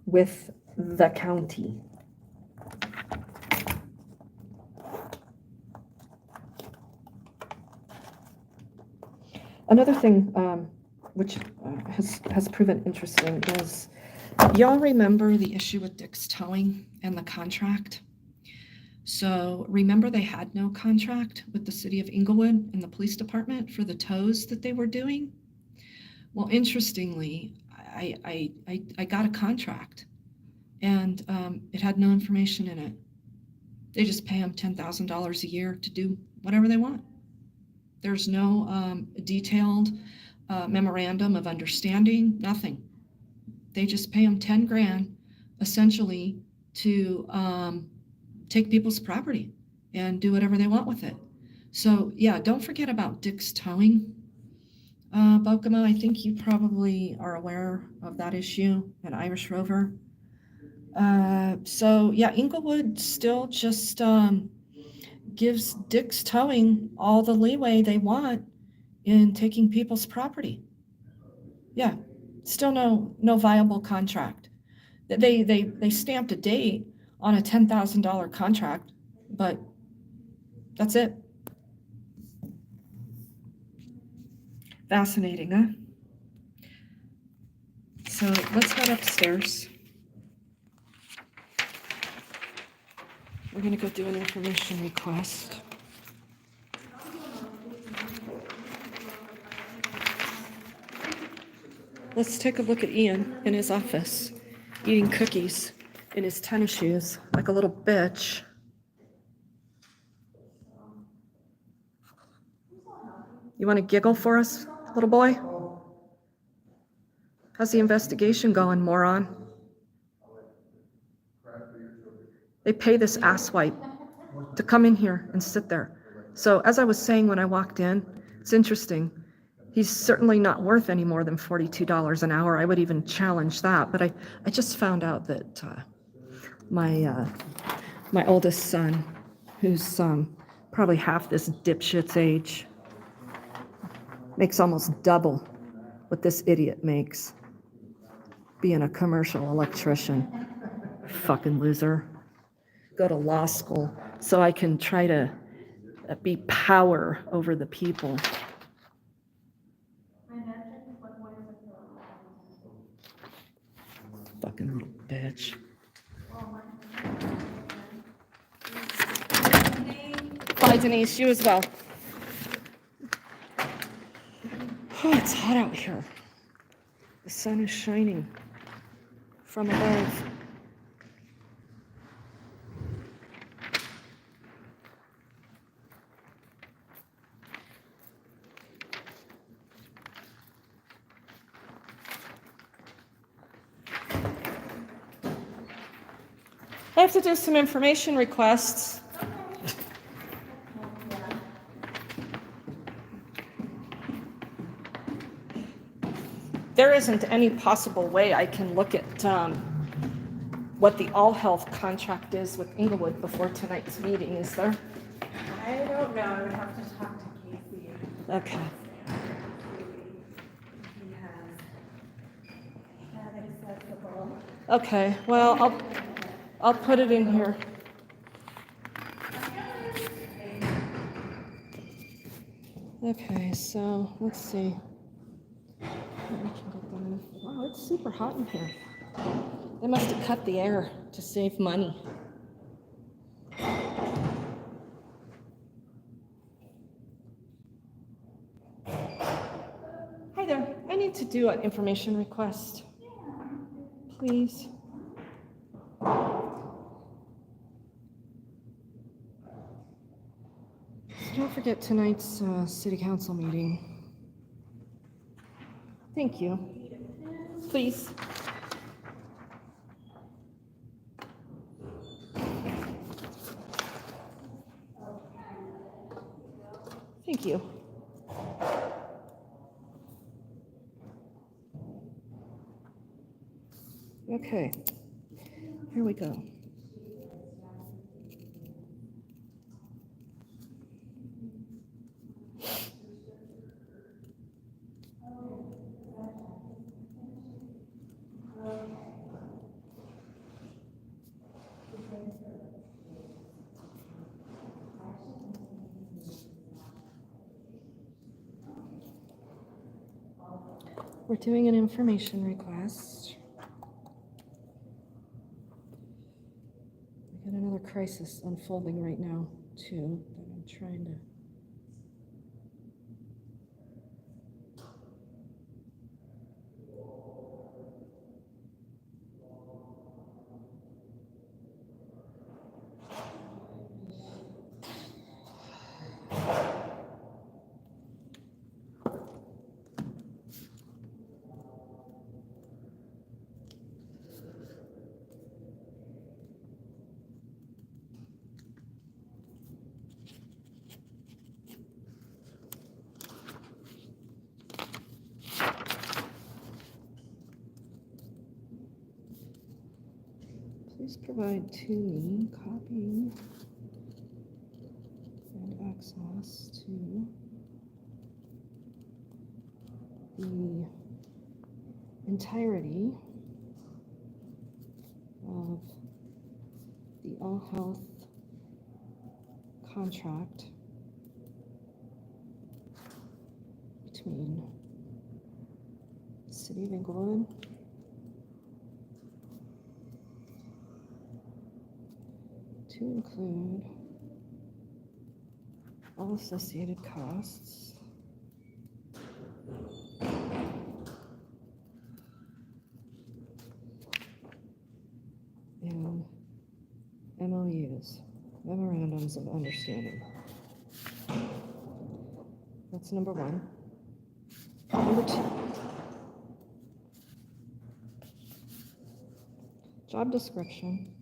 with the county. Another thing which has proven interesting is, y'all remember the issue with Dick's Towing and the contract? So remember they had no contract with the city of Englewood and the police department for the tows that they were doing? Well, interestingly, I got a contract and it had no information in it. They just pay them $10,000 a year to do whatever they want. There's no detailed memorandum of understanding, nothing. They just pay them 10 grand essentially to take people's property and do whatever they want with it. So yeah, don't forget about Dick's Towing. Bokema, I think you probably are aware of that issue at Irish Rover. So yeah, Englewood still just gives Dick's Towing all the leeway they want in taking people's property. Yeah, still no viable contract. They stamped a date on a $10,000 contract, but that's it. Fascinating, huh? So let's head upstairs. We're gonna go do an information request. Let's take a look at Ian in his office, eating cookies in his tennis shoes like a little bitch. You want to giggle for us, little boy? How's the investigation going, moron? They pay this asswipe to come in here and sit there. So as I was saying when I walked in, it's interesting. He's certainly not worth any more than $42 an hour. I would even challenge that. But I just found out that my oldest son, who's probably half this dipshit's age, makes almost double what this idiot makes being a commercial electrician. Fucking loser. Go to law school so I can try to be power over the people. Fucking little bitch. Bye, Denise. You as well. Oh, it's hot out here. The sun is shining from above. I have to do some information requests. There isn't any possible way I can look at what the AllHealth contract is with Englewood before tonight's meeting, is there? I don't know, I would have to talk to Casey. Okay. He has that accessible. Okay, well, I'll put it in here. Okay, so let's see. Wow, it's super hot in here. They must have cut the air to save money. Hi there. need to do an information request? Please. So don't forget tonight's city council meeting. Thank you. Please. Thank you. Okay, here we go. We're doing an information request. We got another crisis unfolding right now, too, that I'm trying to. Please provide to me copy and access to the entirety of the AllHealth contract between the City of Englewood to include all associated costs and MOUs, memorandums of understanding. That's number one. Number two, job description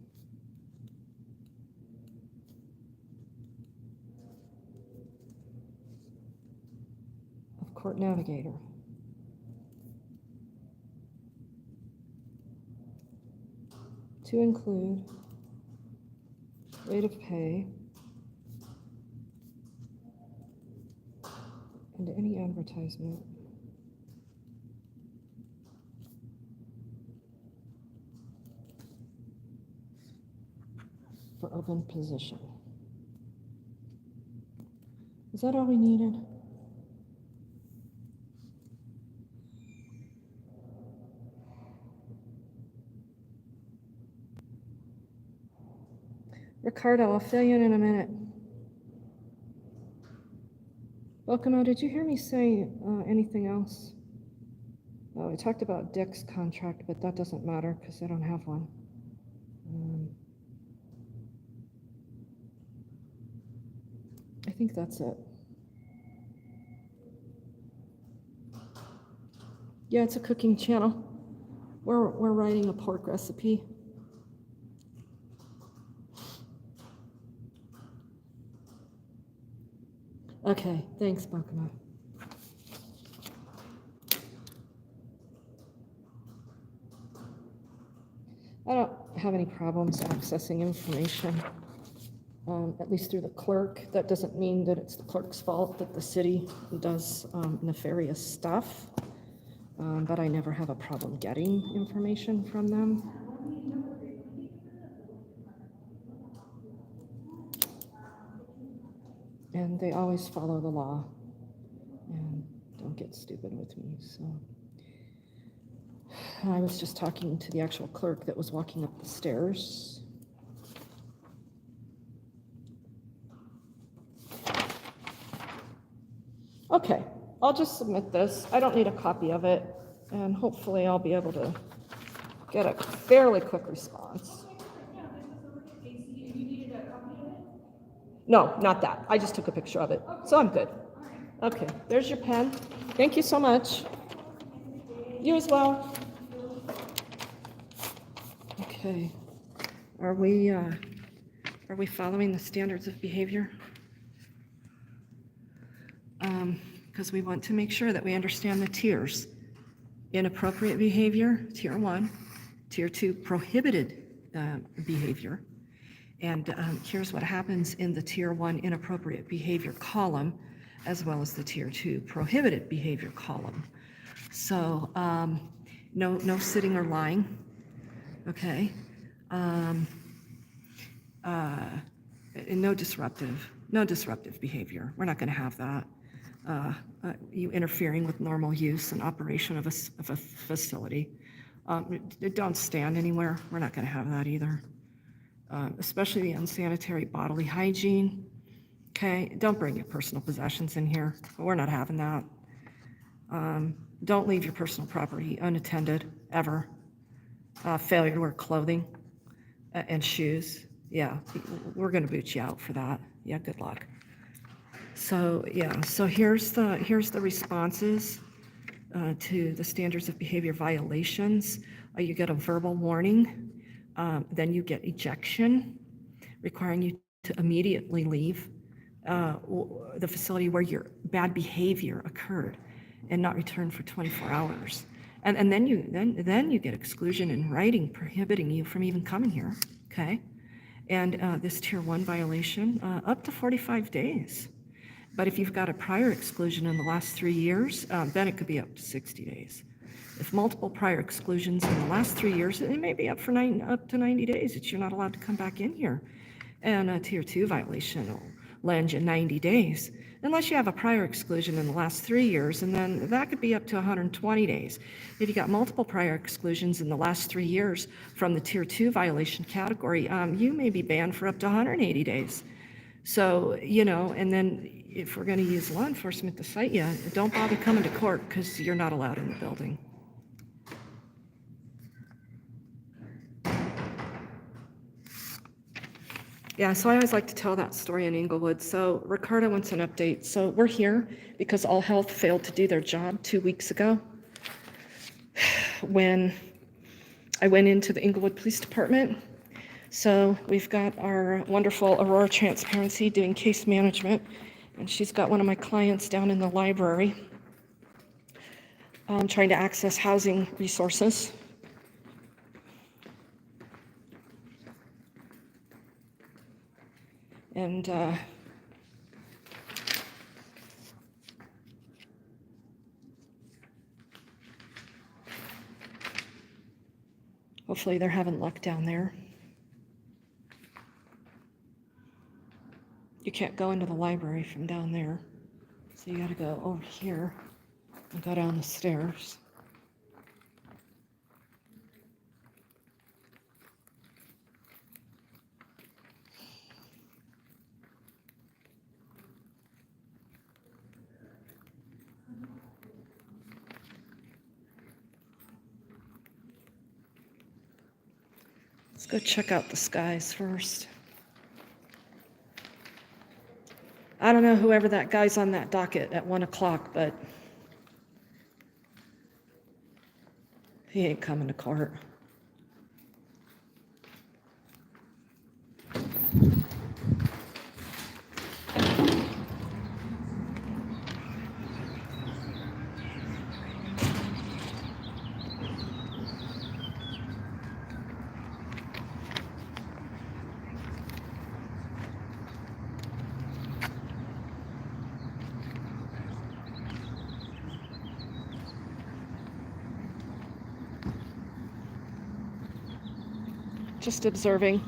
of court navigator. To include rate of pay and any advertisement for open position. Is that all we needed? Ricardo, I'll fill you in a minute. Welcome. Did you hear me say anything else? Oh, we talked about Dick's contract, but that doesn't matter because I don't have one. I think that's it. Yeah, it's a cooking channel. We're writing a pork recipe. Okay, thanks, Bakuma. I don't have any problems accessing information, at least through the clerk. That doesn't mean that it's the clerk's fault that the city does nefarious stuff, but I never have a problem getting information from them. And they always follow the law and don't get stupid with me. So I was just talking to the actual clerk that was walking up the stairs. Okay, I'll just submit this. I don't need a copy of it, and hopefully I'll be able to get a fairly quick response. No, not that. I just took a picture of it, so I'm good. Okay, there's your pen. Thank you so much. You as well. Okay, are we following the standards of behavior? Because we want to make sure that we understand the tiers. Inappropriate behavior, tier 1. Tier 2, prohibited behavior. And here's what happens in the tier 1 inappropriate behavior column, as well as the tier 2 prohibited behavior column. So no sitting or lying, okay? And no disruptive behavior. We're not going to have that. You interfering with normal use and operation of a facility. Don't stand anywhere. We're not going to have that either. Especially the unsanitary bodily hygiene. Okay, don't bring your personal possessions in here. We're not having that. Don't leave your personal property unattended, ever. Failure to wear clothing and shoes. Yeah, we're going to boot you out for that. Yeah, good luck. So yeah, so here's the responses to the standards of behavior violations. You get a verbal warning, then you get ejection, requiring you to immediately leave the facility where your bad behavior occurred, and not return for 24 hours. And then you get exclusion in writing prohibiting you from even coming here. Okay, and this tier 1 violation up to 45 days. But if you've got a prior exclusion in the last 3 years, then it could be up to 60 days. If multiple prior exclusions in the last 3 years, it may be up to 90 days that you're not allowed to come back in here. And a tier 2 violation will land you 90 days, unless you have a prior exclusion in the last 3 years, and then that could be up to 120 days. If you got multiple prior exclusions in the last 3 years from the tier 2 violation category, you may be banned for up to 180 days. So, and then if we're going to use law enforcement to cite you, don't bother coming to court because you're not allowed in the building. Yeah, so I always like to tell that story in Englewood. So Ricardo wants an update. So we're here because AllHealth failed to do their job 2 weeks ago. When I went into the Englewood Police Department, so we've got our wonderful Aurora Transparency doing case management, and she's got one of my clients down in the library trying to access housing resources. And hopefully they're having luck down there. You can't go into the library from down there, so you got to go over here and go down the stairs. Let's go check out the skies first. I don't know whoever that guy's on that docket at 1 o'clock, but he ain't coming to court. Just observing.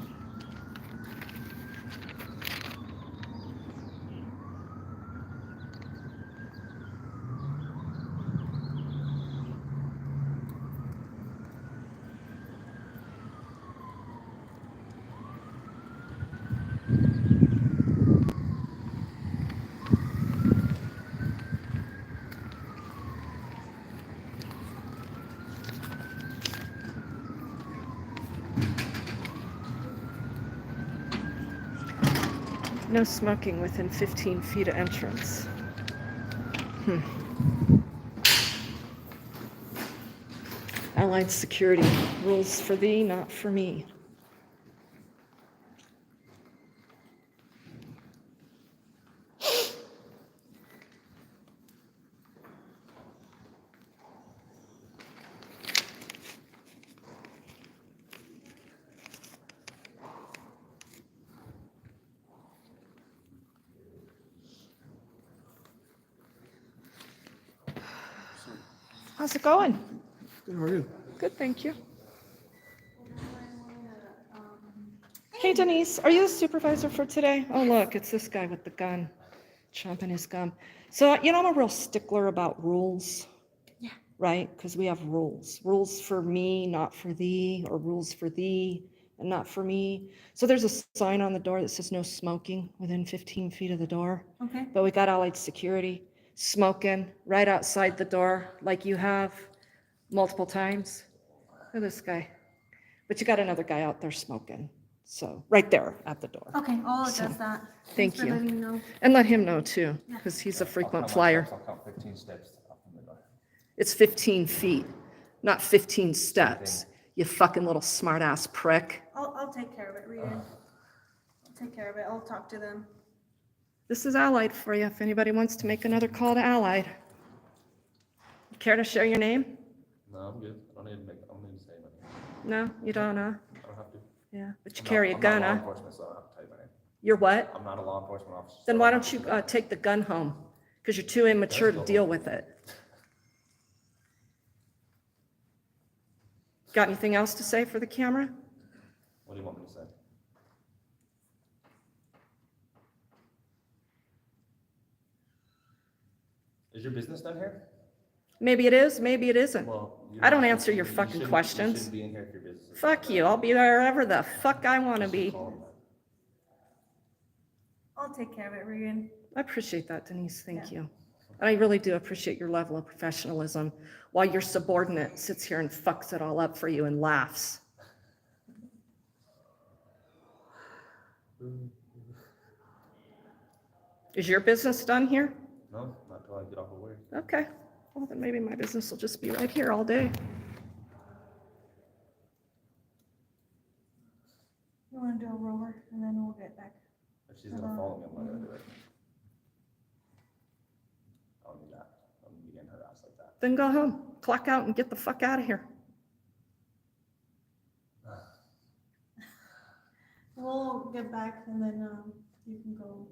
No smoking within 15 feet of entrance. Allied security. Rules for thee, not for me. How's it going? Good, how are you? Good, thank you. Hey Denise, are you the supervisor for today? Oh look, it's this guy with the gun, chomping his gum. So, you know, I'm a real stickler about rules. Yeah. Right? Because we have rules. Rules for me, not for thee, or rules for thee and not for me. So there's a sign on the door that says no smoking within 15 feet of the door. Okay. But we got allied security smoking right outside the door like you have multiple times. Look at this guy. But you got another guy out there smoking. So right there at the door. Okay, I'll So, adjust that. thank Thanks for you. letting me know. And let him know too, because he's a frequent flyer. I'll count 15 steps up from the door. It's 15 feet, not 15 steps. You fucking little smart ass prick. I'll take care of it, Rita. I'll take care of it. I'll talk to them. This is Allied for you, if anybody wants to make another call to Allied. Care to share your name? No, I'm good. I don't need to say anything. No, you don't, huh? I don't have to. Yeah, but you carry a gun, I'm not law huh? enforcement, so I don't have to tell you my name. You're what? I'm not a law enforcement officer. Then so why I don't you take the gun home? Because you're too immature to deal with it. Got anything else to say for the camera? What do you want me to say? Is your business done here? Maybe it is, maybe it isn't. Well, you I don't you answer your shouldn't- fucking you shouldn't- questions. You shouldn't be in here if your business is. Fuck you, I'll be wherever the fuck I want to be. I'll take care of it, Regan. I appreciate that, Denise, thank you. And I really do appreciate your level of professionalism while your subordinate sits here and fucks it all up for you and laughs. Is your business done here? No, not till I get off of work. Okay, well then maybe my business will just be right here all day. You want to do a rover and then we'll get back. If she's gonna follow me, I'm not gonna do it. I don't need that. I don't need to get in her ass like that. Then go home, clock out and get the fuck out of here. We'll get back and then you can go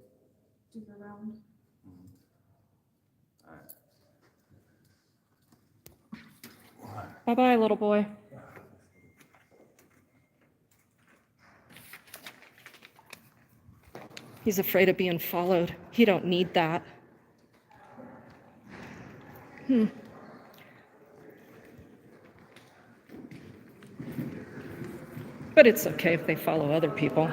do the round. Alright. Bye-bye, little boy. He's afraid of being followed. He don't need that. But it's okay if they follow other people.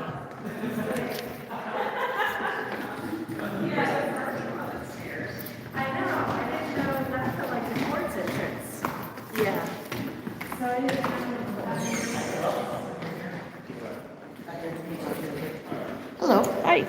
Hello. Hi.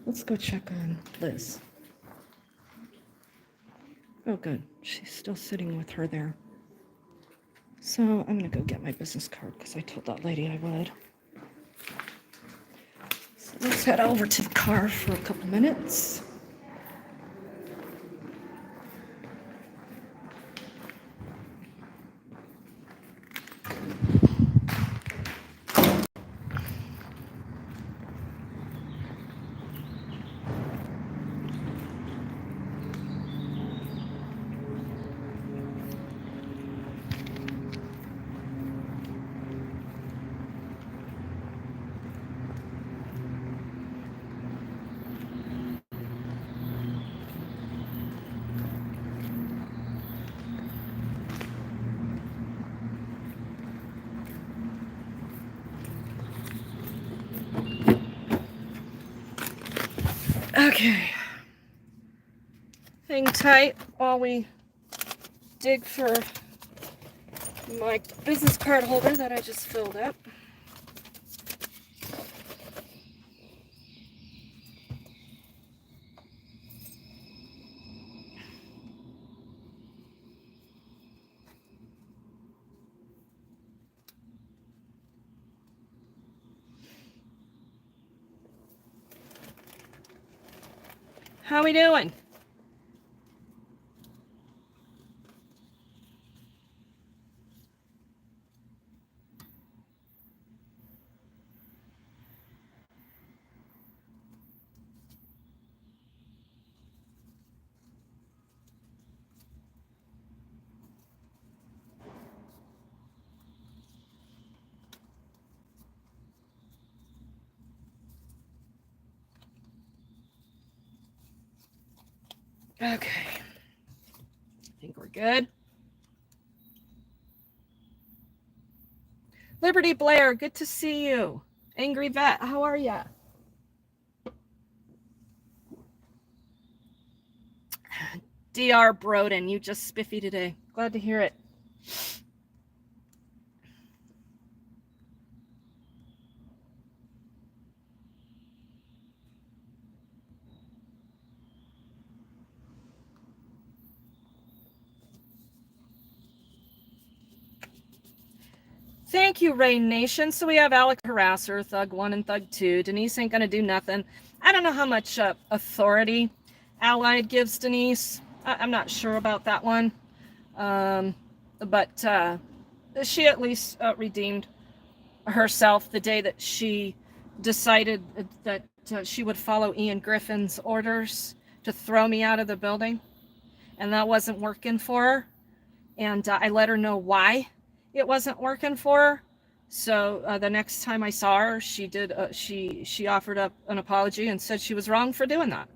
Let's go check on Liz. Oh, good. She's still sitting with her there. So I'm going to go get my business card because I told that lady I would. So let's head over to the car for a couple minutes. Okay. Hang tight while we dig for my business card holder that I just filled up. How we doing? Okay. I think we're good. Liberty Blair, good to see you. Angry Vet, how are ya? DR Broden, you just spiffy today. Glad to hear it. Thank you, Rain Nation. So we have Alex Harasser, Thug 1 and Thug 2. Denise ain't gonna do nothing. I don't know how much authority Allied gives Denise. I'm not sure about that one. But she at least redeemed herself the day that she decided that she would follow Ian Griffin's orders to throw me out of the building. And that wasn't working for her. And I let her know why it wasn't working for her. So the next time I saw her, she did. She offered up an apology and said she was wrong for doing that.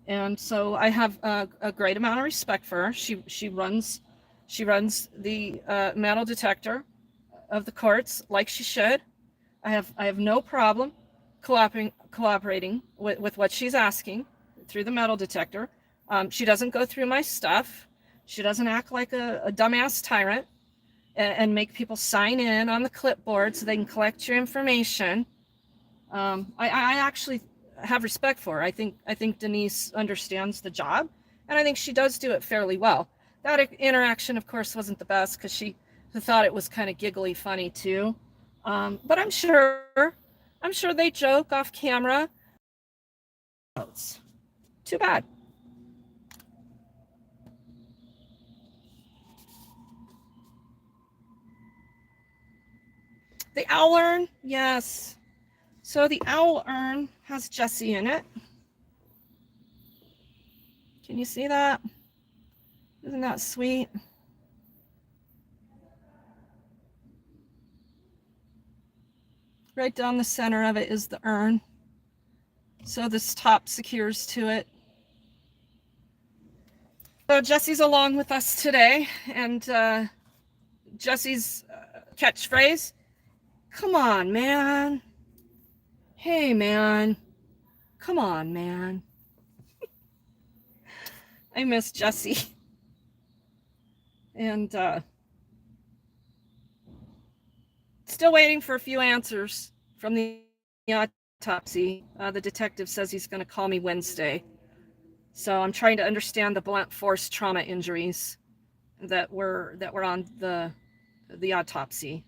And so I have a great amount of respect for her. She runs the metal detector of the courts like she should. I have no problem cooperating with what she's asking through the metal detector. She doesn't go through my stuff. She doesn't act like a dumbass tyrant and make people sign in on the clipboard so they can collect your information. I actually have respect for her. I think Denise understands the job, and I think she does do it fairly well. That interaction, of course, wasn't the best because she thought it was kind of giggly funny too. But I'm sure they joke off camera. Too bad. The owl urn, yes. So the owl urn has Jesse in it. Can you see that? Isn't that sweet? Right down the center of it is the urn. So this top secures to it. So Jesse's along with us today, and Jesse's catchphrase, come on, man. Hey, man. Come on, man. I miss Jesse. And still waiting for a few answers from the autopsy. The detective says he's going to call me Wednesday. So I'm trying to understand the blunt force trauma injuries that were on the autopsy,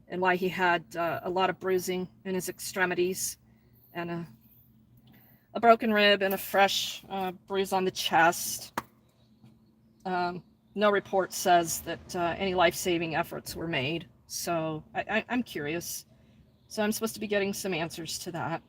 and why he had a lot of bruising in his extremities, and a broken rib and a fresh bruise on the chest. No report says that any life-saving efforts were made. So I'm curious. So I'm supposed to be getting some answers to that.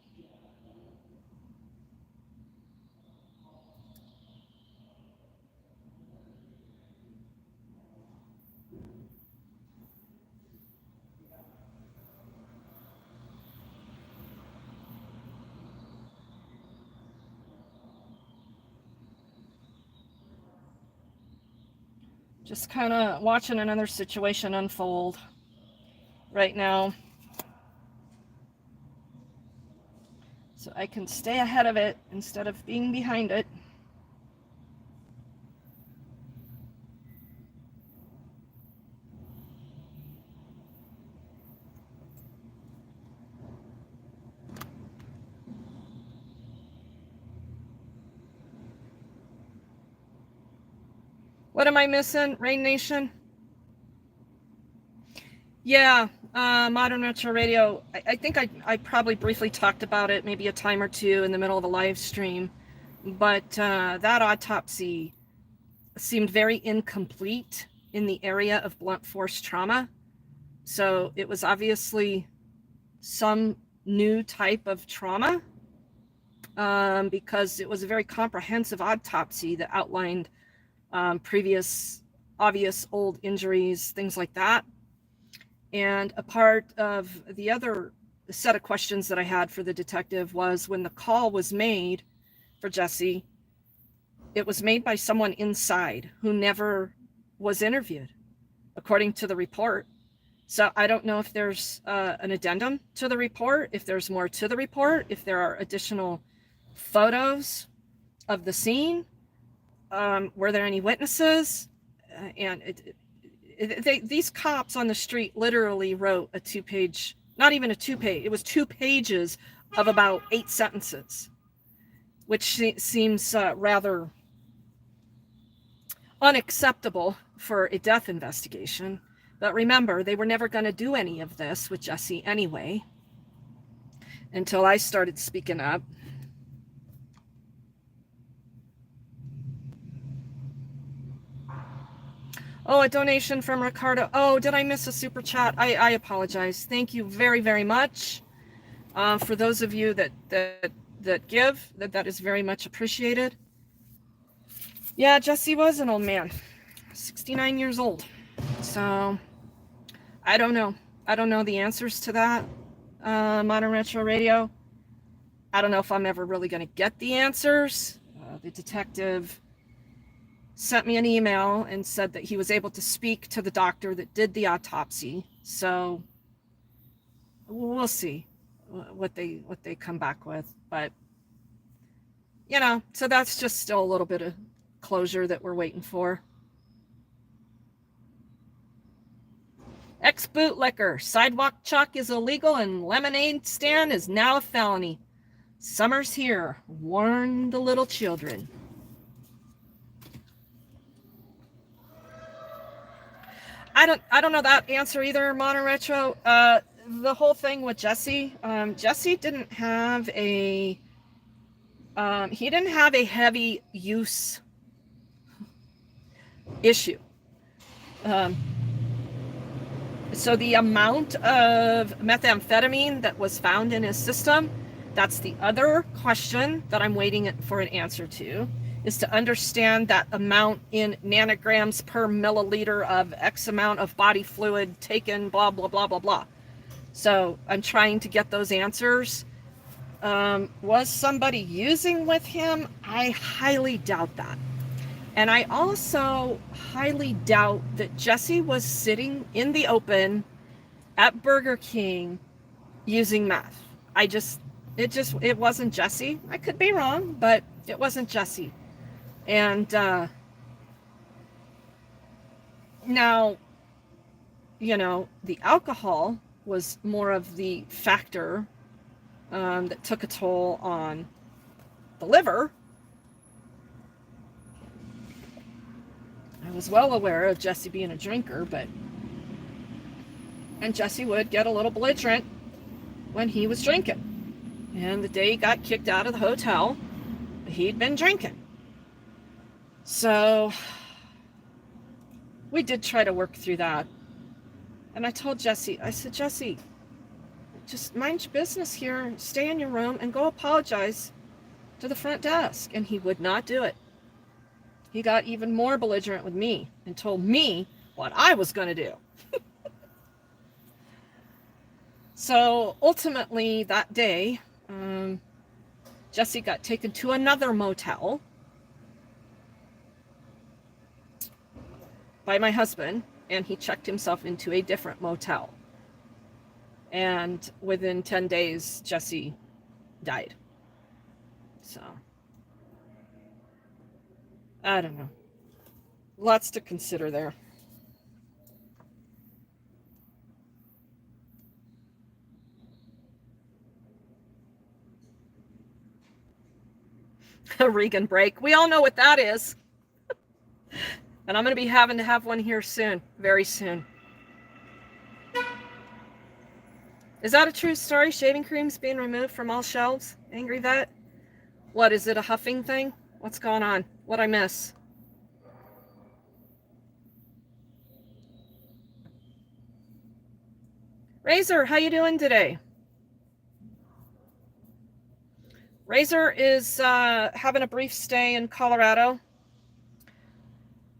Just kind of watching another situation unfold right now. so I can stay ahead of it instead of being behind it. What am I missing, Rain Nation? Yeah, Modern Retro Radio. I think I probably briefly talked about it maybe a time or two in the middle of a live stream, but that autopsy seemed very incomplete in the area of blunt force trauma. So it was obviously some new type of trauma, because it was a very comprehensive autopsy that outlined previous obvious old injuries, things like that. And a part of the other set of questions that I had for the detective was when the call was made for Jesse, it was made by someone inside who never was interviewed, according to the report. So I don't know if there's an addendum to the report, if there's more to the report, if there are additional photos of the scene. Were there any witnesses? These cops on the street literally wrote a 2-page, not even a 2-page, it was 2 pages of about 8 sentences, which seems rather unacceptable for a death investigation. But remember, they were never going to do any of this with Jesse anyway, until I started speaking up. Oh, a donation from Ricardo. Oh, did I miss a super chat? I apologize. Thank you very, very much. For those of you that give, that is very much appreciated. Yeah, Jesse was an old man, 69 years old. So I don't know. I don't know the answers to that, Modern Retro Radio. I don't know if I'm ever really going to get the answers. The detective sent me an email and said that he was able to speak to the doctor that did the autopsy. So we'll see what they come back with. But, you know, so that's just still a little bit of closure that we're waiting for. Ex-bootlicker. Sidewalk chalk is illegal and lemonade stand is now a felony. Summer's here. Warn the little children. I don't know that answer either, Modern Retro. The whole thing with Jesse, Jesse didn't have a heavy use issue. So the amount of methamphetamine that was found in his system, that's the other question that I'm waiting for an answer to, is to understand that amount in nanograms per milliliter of X amount of body fluid taken, blah, blah, blah, blah, blah. So I'm trying to get those answers. Was somebody using with him? I highly doubt that. And I also highly doubt that Jesse was sitting in the open at Burger King using meth. It wasn't Jesse. I could be wrong, but it wasn't Jesse. And now, you know, the alcohol was more of the factor that took a toll on the liver. I was well aware of Jesse being a drinker, and Jesse would get a little belligerent when he was drinking. And the day he got kicked out of the hotel, he'd been drinking. So we did try to work through that. And I told Jesse, I said, Jesse, just mind your business here, stay in your room and go apologize to the front desk. And he would not do it. He got even more belligerent with me and told me what I was going to do. So ultimately that day, Jesse got taken to another motel by my husband, and he checked himself into a different motel. And within 10 days, Jesse died. So, I don't know. Lots to consider there. A Regan break. We all know what that is. And I'm going to be having to have one here soon, very soon. Is that a true story? Shaving creams being removed from all shelves? Angry Vet? What, is it a huffing thing? What's going on? What'd I miss? Razor, how you doing today? Razor is having a brief stay in Colorado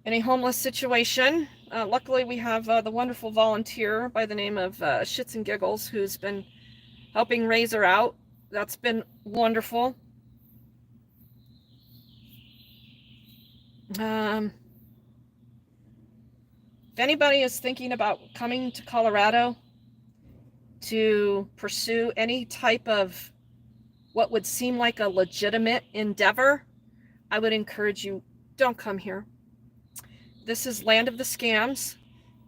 in a homeless situation. Luckily, we have the wonderful volunteer by the name of Shits and Giggles who's been helping Razor out. That's been wonderful. If anybody is thinking about coming to Colorado to pursue any type of what would seem like a legitimate endeavor, I would encourage you, don't come here. This is land of the scams,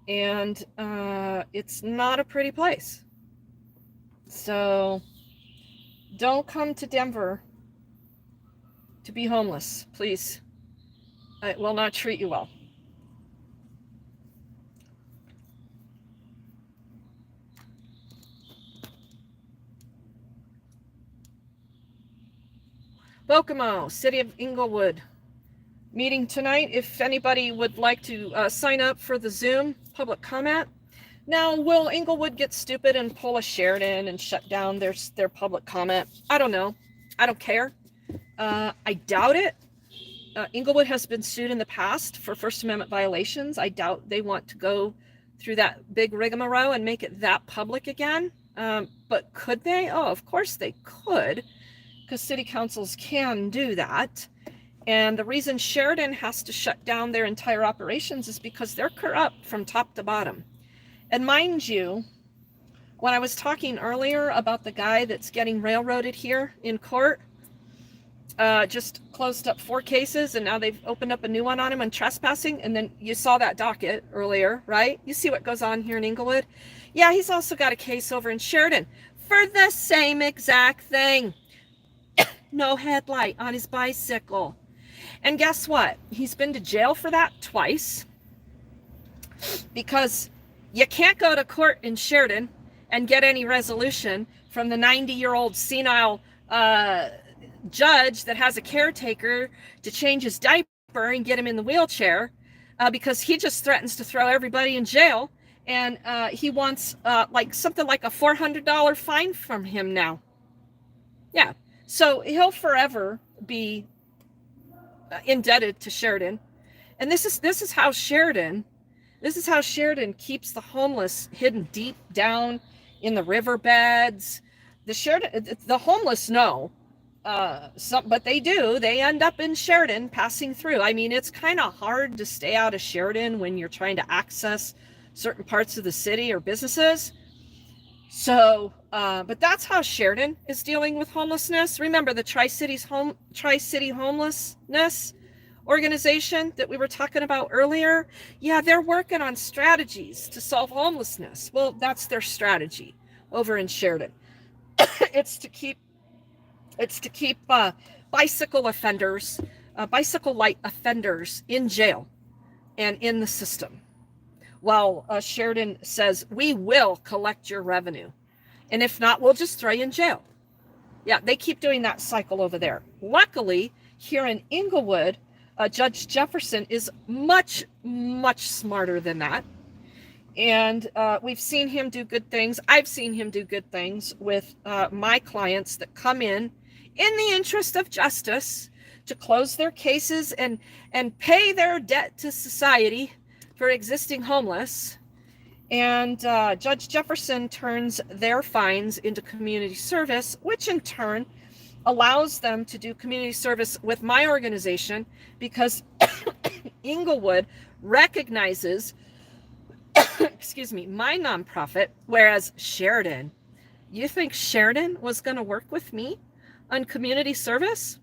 and it's not a pretty place. So don't come to Denver to be homeless, please. It will not treat you well. Bokomo, City of Englewood. Meeting tonight. If anybody would like to sign up for the Zoom public comment. Now, will Englewood get stupid and pull a Sheridan and shut down their public comment? I don't know. I don't care. I doubt it. Englewood has been sued in the past for First Amendment violations. I doubt they want to go through that big rigmarole and make it that public again. But could they? Oh, of course they could, because city councils can do that. And the reason Sheridan has to shut down their entire operations is because they're corrupt from top to bottom. And mind you, when I was talking earlier about the guy that's getting railroaded here in court, just closed up 4 cases, and now they've opened up a new one on him on trespassing. And then you saw that docket earlier, right? You see what goes on here in Englewood. Yeah, he's also got a case over in Sheridan for the same exact thing. No headlight on his bicycle. And guess what? He's been to jail for that twice, because you can't go to court in Sheridan and get any resolution from the 90-year-old senile judge that has a caretaker to change his diaper and get him in the wheelchair, because he just threatens to throw everybody in jail. And he wants something like a $400 fine from him now. Yeah. So he'll forever be indebted to Sheridan. And this is how Sheridan keeps the homeless hidden deep down in the riverbeds. The homeless know, but they end up in Sheridan passing through. I mean, it's kind of hard to stay out of Sheridan when you're trying to access certain parts of the city or businesses. So, but that's how Sheridan is dealing with homelessness. Remember the Tri-City Homelessness organization that we were talking about earlier? Yeah, they're working on strategies to solve homelessness. Well, that's their strategy over in Sheridan. It's to keep bicycle light offenders in jail and in the system. While Sheridan says, we will collect your revenue. And if not, we'll just throw you in jail. Yeah, they keep doing that cycle over there. Luckily, here in Englewood, Judge Jefferson is much, much smarter than that. And we've seen him do good things. I've seen him do good things with my clients that come in the interest of justice, to close their cases and pay their debt to society for existing homeless. And Judge Jefferson turns their fines into community service, which in turn allows them to do community service with my organization, because Englewood recognizes excuse me, my nonprofit, whereas Sheridan, you think Sheridan was going to work with me on community service?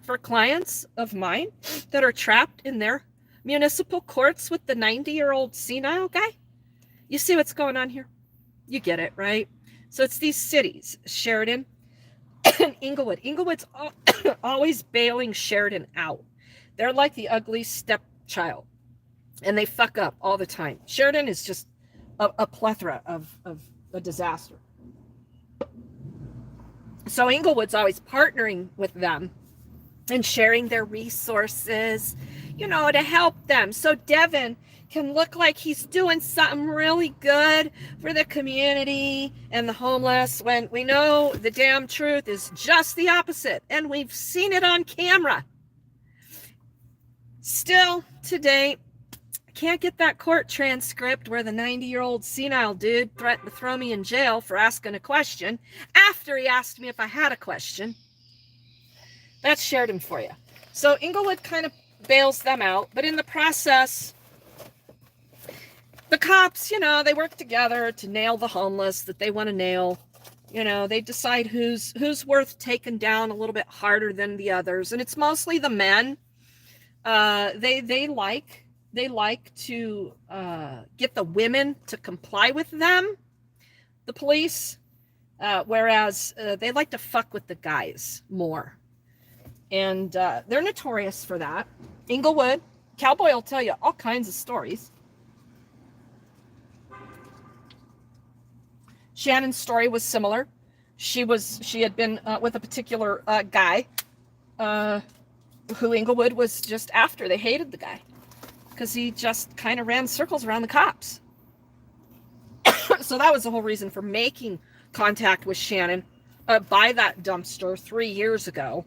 for clients of mine that are trapped in their municipal courts with the 90-year-old senile guy. You see what's going on here? You get it, right? So it's these cities, Sheridan and Englewood. Englewood's always bailing Sheridan out. They're like the ugly stepchild, and they fuck up all the time. Sheridan is just a plethora of a disaster. So Englewood's always partnering with them and sharing their resources, to help them. So Devin can look like he's doing something really good for the community and the homeless when we know the damn truth is just the opposite. And we've seen it on camera. Still, today, I can't get that court transcript where the 90-year-old senile dude threatened to throw me in jail for asking a question after he asked me if I had a question. That's Sheridan for you. So Englewood kind of bails them out, but in the process, the cops, they work together to nail the homeless that they want to nail. They decide who's worth taking down a little bit harder than the others, and it's mostly the men. They like to get the women to comply with them, the police, whereas they like to fuck with the guys more. And they're notorious for that. Englewood, Cowboy will tell you all kinds of stories. Shannon's story was similar. She had been with a particular guy who Englewood was just after. They hated the guy because he just kind of ran circles around the cops. So that was the whole reason for making contact with Shannon by that dumpster 3 years ago.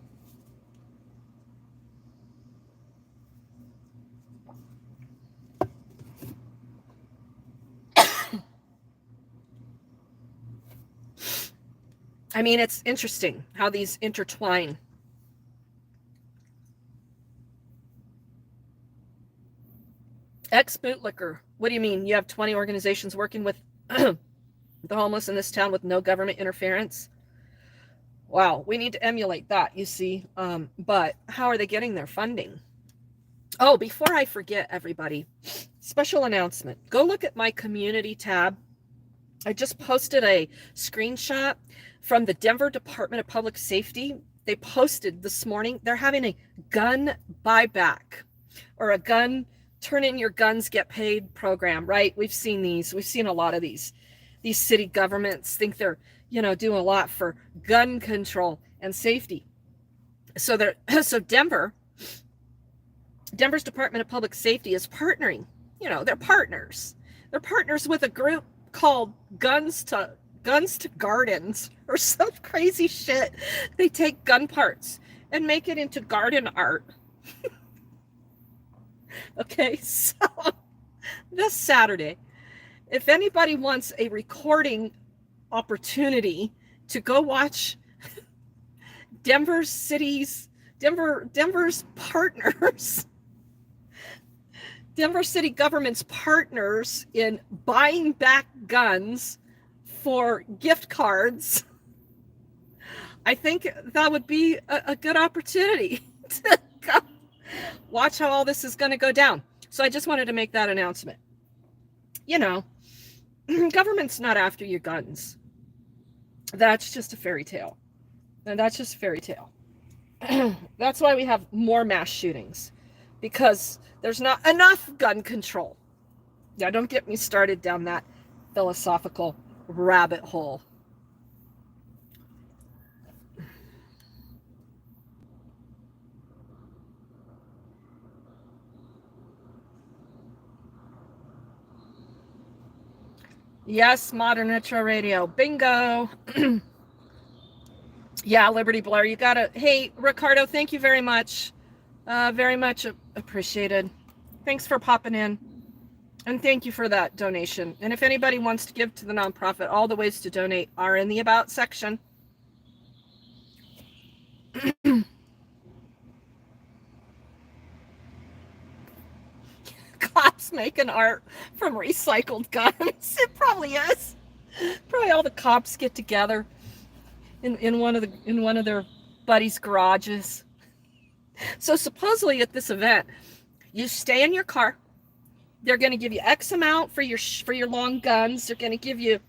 I mean, it's interesting how these intertwine. Ex-bootlicker. What do you mean? You have 20 organizations working with the homeless in this town with no government interference? Wow, we need to emulate that, you see. But how are they getting their funding? Oh, before I forget, everybody, special announcement. Go look at my community tab. I just posted a screenshot from the Denver Department of Public Safety. They posted this morning, they're having a gun buyback or a gun turn in your guns, get paid program, right? We've seen these. We've seen a lot of these. These city governments think they're, doing a lot for gun control and safety. So Denver's Department of Public Safety is partnering. They're partners. They're partners with a group called Guns to Gardens or some crazy shit. They take gun parts and make it into garden art. Okay, so this Saturday, if anybody wants a recording opportunity to go watch Denver's partners, Denver city government's partners in buying back guns for gift cards, I think that would be a good opportunity to go watch how all this is going to go down. So I just wanted to make that announcement. Government's not after your guns. That's just a fairy tale. And that's just a fairy tale. That's why we have more mass shootings, because there's not enough gun control. Yeah, don't get me started down that philosophical rabbit hole. Yes, Modern Retro Radio. Bingo. Yeah, Liberty Blair, you gotta. Hey, Ricardo, thank you very much. Very much appreciated. Thanks for popping in. And thank you for that donation. And if anybody wants to give to the nonprofit, all the ways to donate are in the About section. Cops making art from recycled guns. It probably is. Probably all the cops get together in one of their buddies' garages. So supposedly at this event, you stay in your car. They're going to give you X amount for your long guns. They're going to give you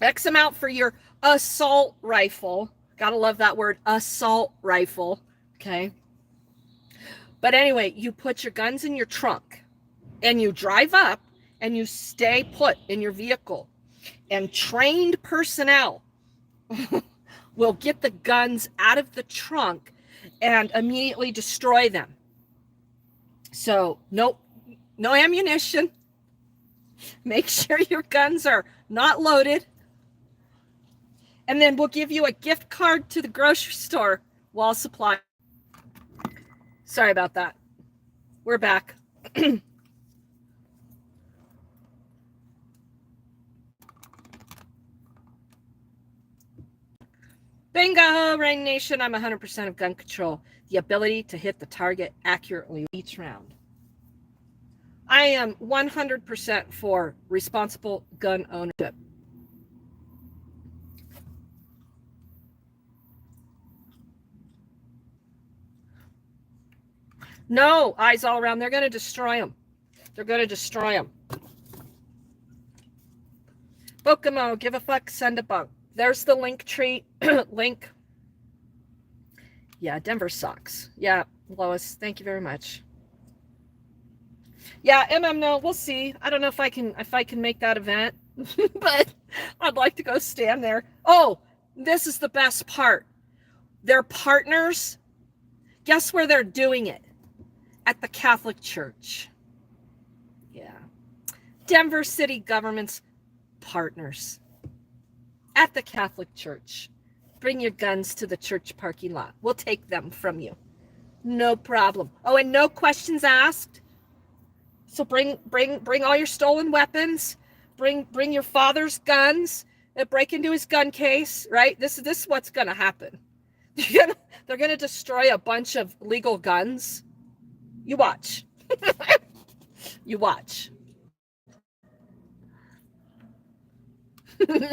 X amount for your assault rifle. Gotta love that word, assault rifle. Okay. But anyway, you put your guns in your trunk and you drive up and you stay put in your vehicle. And trained personnel will get the guns out of the trunk and immediately destroy them. So no ammunition. Make sure your guns are not loaded. And then we'll give you a gift card to the grocery store while supply. Sorry about that. We're back. Bingo, Rain Nation. I'm 100% of gun control. The ability to hit the target accurately each round. I am 100% for responsible gun ownership. No, eyes all around. They're going to destroy them. They're going to destroy them. Bokomo, give a fuck, send a bunk. There's the link tree. Link. Yeah, Denver sucks. Yeah, Lois, thank you very much. Yeah, no, we'll see. I don't know if I can make that event, but I'd like to go stand there. Oh, this is the best part. Their partners, guess where they're doing it? At the Catholic Church. Yeah. Denver city government's partners at the Catholic Church. Bring your guns to the church parking lot. We'll take them from you. No problem. Oh, and no questions asked. So bring all your stolen weapons. Bring your father's guns. Break into his gun case, right? This is what's gonna happen. They're gonna destroy a bunch of legal guns. You watch. You watch.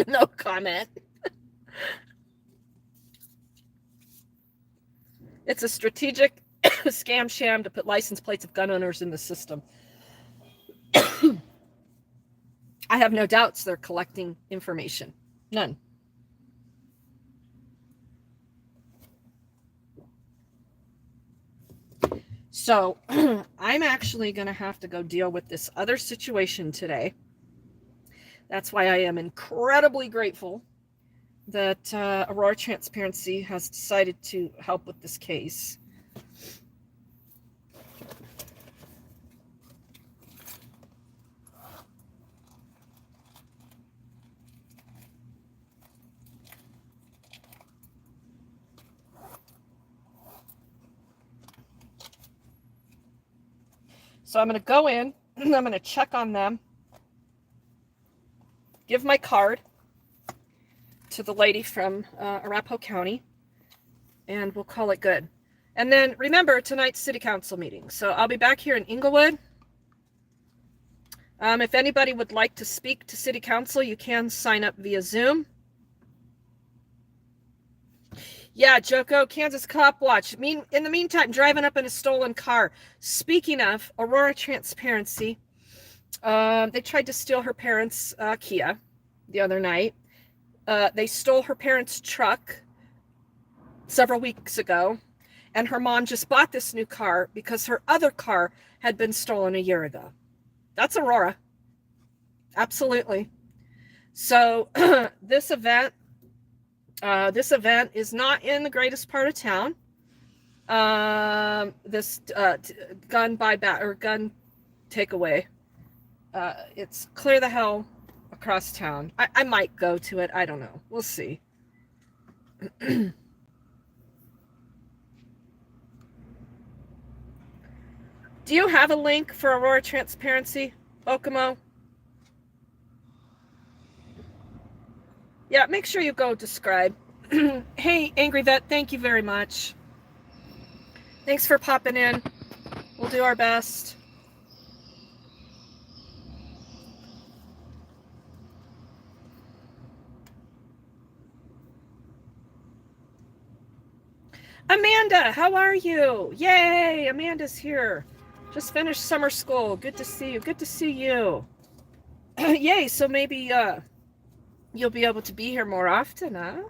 No comment. It's a strategic scam sham to put license plates of gun owners in the system. I have no doubts they're collecting information. None. So I'm actually going to have to go deal with this other situation today. That's why I am incredibly grateful that Aurora Transparency has decided to help with this case. So I'm going to go in, I'm going to check on them, give my card to the lady from Arapahoe County, and we'll call it good. And then remember tonight's city council meeting. So I'll be back here in Englewood. If anybody would like to speak to city council, you can sign up via Zoom. Yeah, Joko, Kansas Cop Watch. In the meantime, driving up in a stolen car. Speaking of Aurora Transparency, they tried to steal her parents' Kia the other night. They stole her parents' truck several weeks ago, and her mom just bought this new car because her other car had been stolen a year ago. That's Aurora. Absolutely. So this event is not in the greatest part of town. This gun buyback or gun takeaway. It's clear the hell across town. I might go to it. I don't know. We'll see. Do you have a link for Aurora Transparency, Okamo? Yeah, make sure you go describe. Hey, Angry Vet, thank you very much. Thanks for popping in. We'll do our best. Amanda, how are you? Yay, Amanda's here. Just finished summer school. Good to see you. Good to see you. Yay, so maybe you'll be able to be here more often, huh?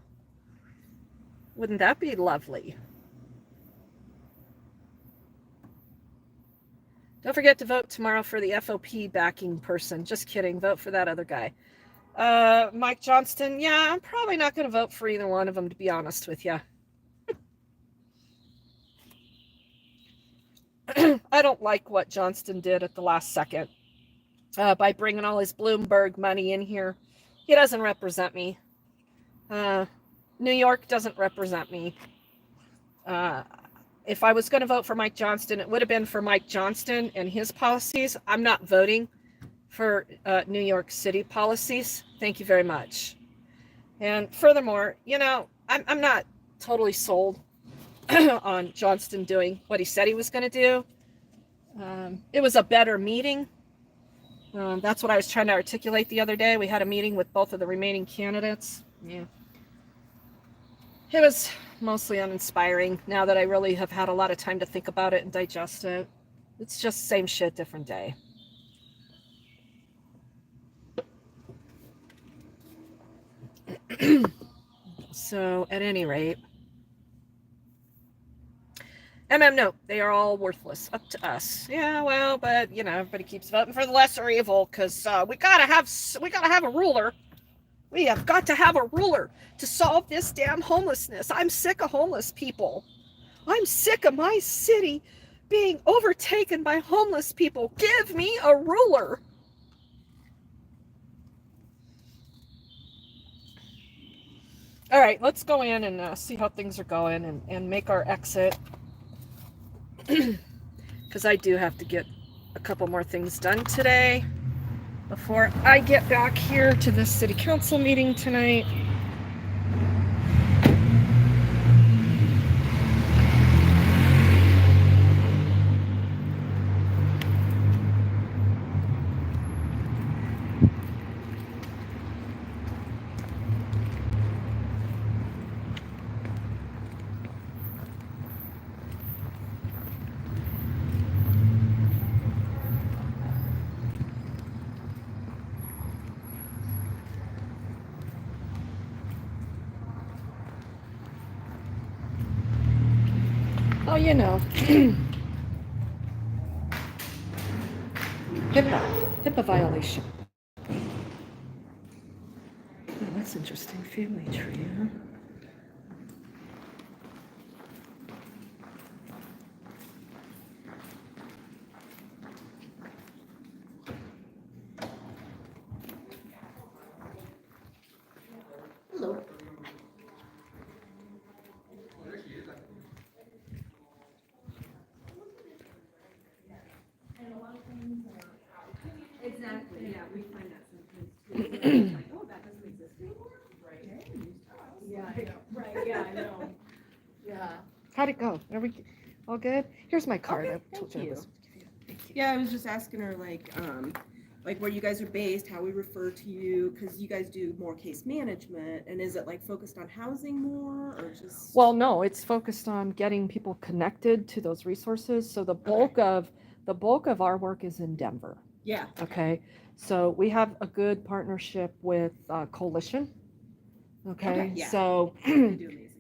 Wouldn't that be lovely? Don't forget to vote tomorrow for the FOP backing person. Just kidding. Vote for that other guy. Mike Johnston. Yeah, I'm probably not going to vote for either one of them, to be honest with you. I don't like what Johnston did at the last second by bringing all his Bloomberg money in here. He doesn't represent me. New York doesn't represent me. If I was going to vote for Mike Johnston, it would have been for Mike Johnston and his policies. I'm not voting for New York City policies. Thank you very much. And furthermore, you know, I'm not totally sold on Johnston doing what he said he was going to do. It was a better meeting. That's what I was trying to articulate the other day. We had a meeting with both of the remaining candidates. Yeah. It was mostly uninspiring now that I really have had a lot of time to think about it and digest it. It's just same shit, different day. So at any rate, no, they are all worthless. Up to us. Yeah, well, but you know, everybody keeps voting for the lesser evil because we gotta have a ruler. We have got to have a ruler to solve this damn homelessness. I'm sick of homeless people. I'm sick of my city being overtaken by homeless people. Give me a ruler. All right, let's go in and see how things are going and make our exit. Because I do have to get a couple more things done today before I get back here to this city council meeting tonight. Oh, you know, HIPAA violation. Oh, that's interesting. Family tree, huh? Hello. Exactly, yeah, we find that sometimes too. It's like, oh, that doesn't exist anymore? Right. Yeah, I know, right, yeah, I know. Yeah. How'd it go? Are we all good? Here's my card. Okay, I told thank you I you. was gonna give you. Thank you. Yeah, I was just asking her like where you guys are based, how we refer to you, because you guys do more case management, and is it like focused on housing more, or just? Well, no, it's focused on getting people connected to those resources. So the bulk of our work is in Denver. Yeah. Okay, so we have a good partnership with Coalition. Okay, yeah. so They do amazing things.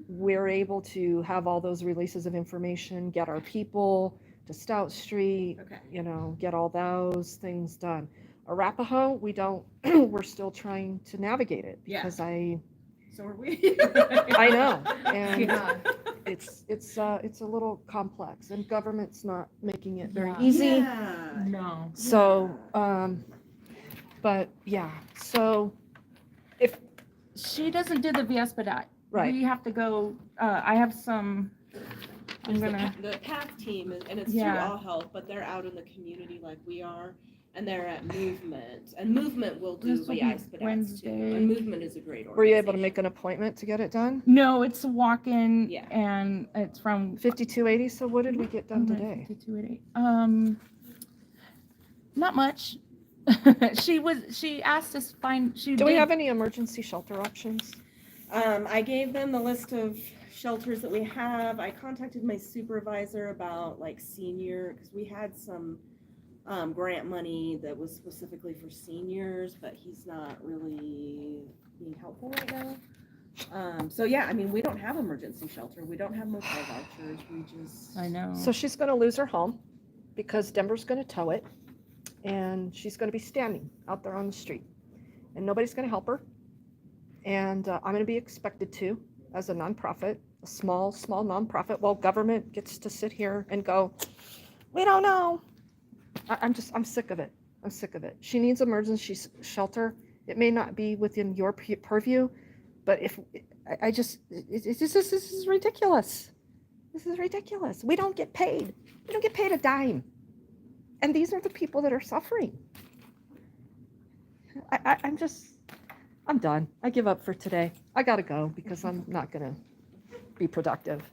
we're able to have all those releases of information, get our people to Stout Street, Okay. you know, get all those things done. Arapahoe, we don't, we're still trying to navigate it Yeah. because So are we. I know, and Yeah. it's a little complex, and government's not making it very Yeah. easy. Yeah. No. So, but yeah, so if She doesn't do the Viespedat. right, We have to go, I have some, I'm gonna, The PAC team, and it's Yeah. through AllHealth, but they're out in the community like we are, and they're at Movement, and Movement will do This will the be ice too, Wednesday. and Movement is a great organization. were you able to make an appointment to get it done? no, it's a walk-in Yeah. and it's from. 5280. So what did we get done today? 5288. Not much. She asked us find, Do we have any emergency shelter options? I gave them the list of shelters that we have. I contacted my supervisor about like senior, because we had some grant money that was specifically for seniors, but he's not really being helpful right now. So yeah, I mean, we don't have emergency shelter. We don't have motel vouchers. We just. I know. So she's going to lose her home because Denver's going to tow it, and she's going to be standing out there on the street, and nobody's going to help her. And I'm going to be expected to, as a nonprofit, a small nonprofit, while government gets to sit here and go, we don't know. I'm sick of it. I'm sick of it. She needs emergency shelter. It may not be within your purview, but if this is ridiculous. This is ridiculous. We don't get paid. We don't get paid a dime. And these are the people that are suffering. I'm done. I give up for today. I gotta go because I'm not gonna be productive.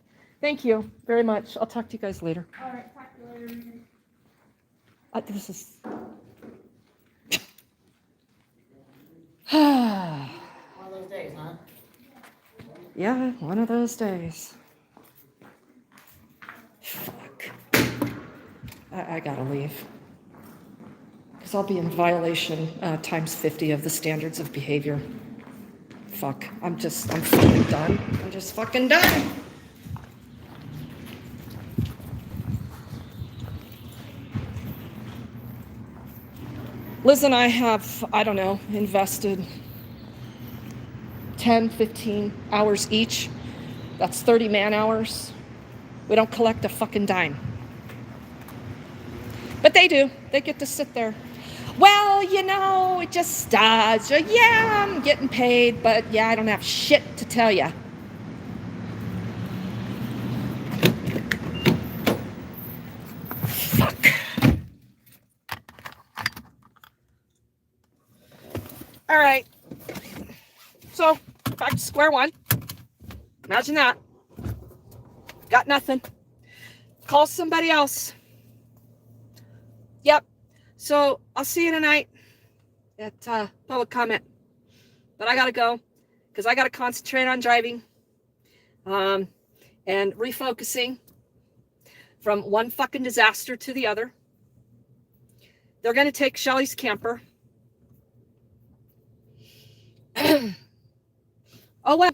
Thank you very much. I'll talk to you guys later. All right, talk to you later. This is. One of those days, huh? Yeah, one of those days. Fuck. I gotta leave. Because I'll be in violation times 50 of the standards of behavior. Fuck. I'm fucking done. I'm just fucking done. Liz and I have, I don't know, invested 10, 15 hours each. That's 30 man hours. We don't collect a fucking dime. But they do. They get to sit there. Well, you know, it just does. Yeah, I'm getting paid, but yeah, I don't have shit to tell you. Fuck. All right. So, back to square one. Imagine that. Got nothing. Call somebody else. Yep. So, I'll see you tonight at public comment. But I gotta go because I gotta concentrate on driving and refocusing from one fucking disaster to the other. They're gonna take Shelly's camper. Oh, well.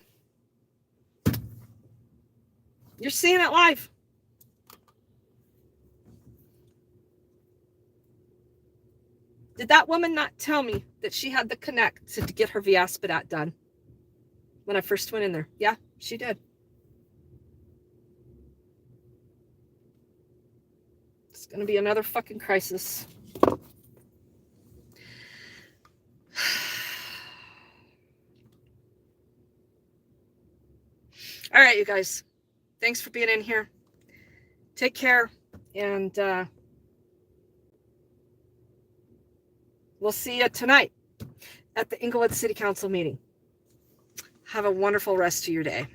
You're seeing it live. Did that woman not tell me that she had the connect to get her Viaspadat done when I first went in there? Yeah, she did. It's going to be another fucking crisis. All right, you guys. Thanks for being in here. Take care, and we'll see you tonight at the Englewood City Council meeting. Have a wonderful rest of your day.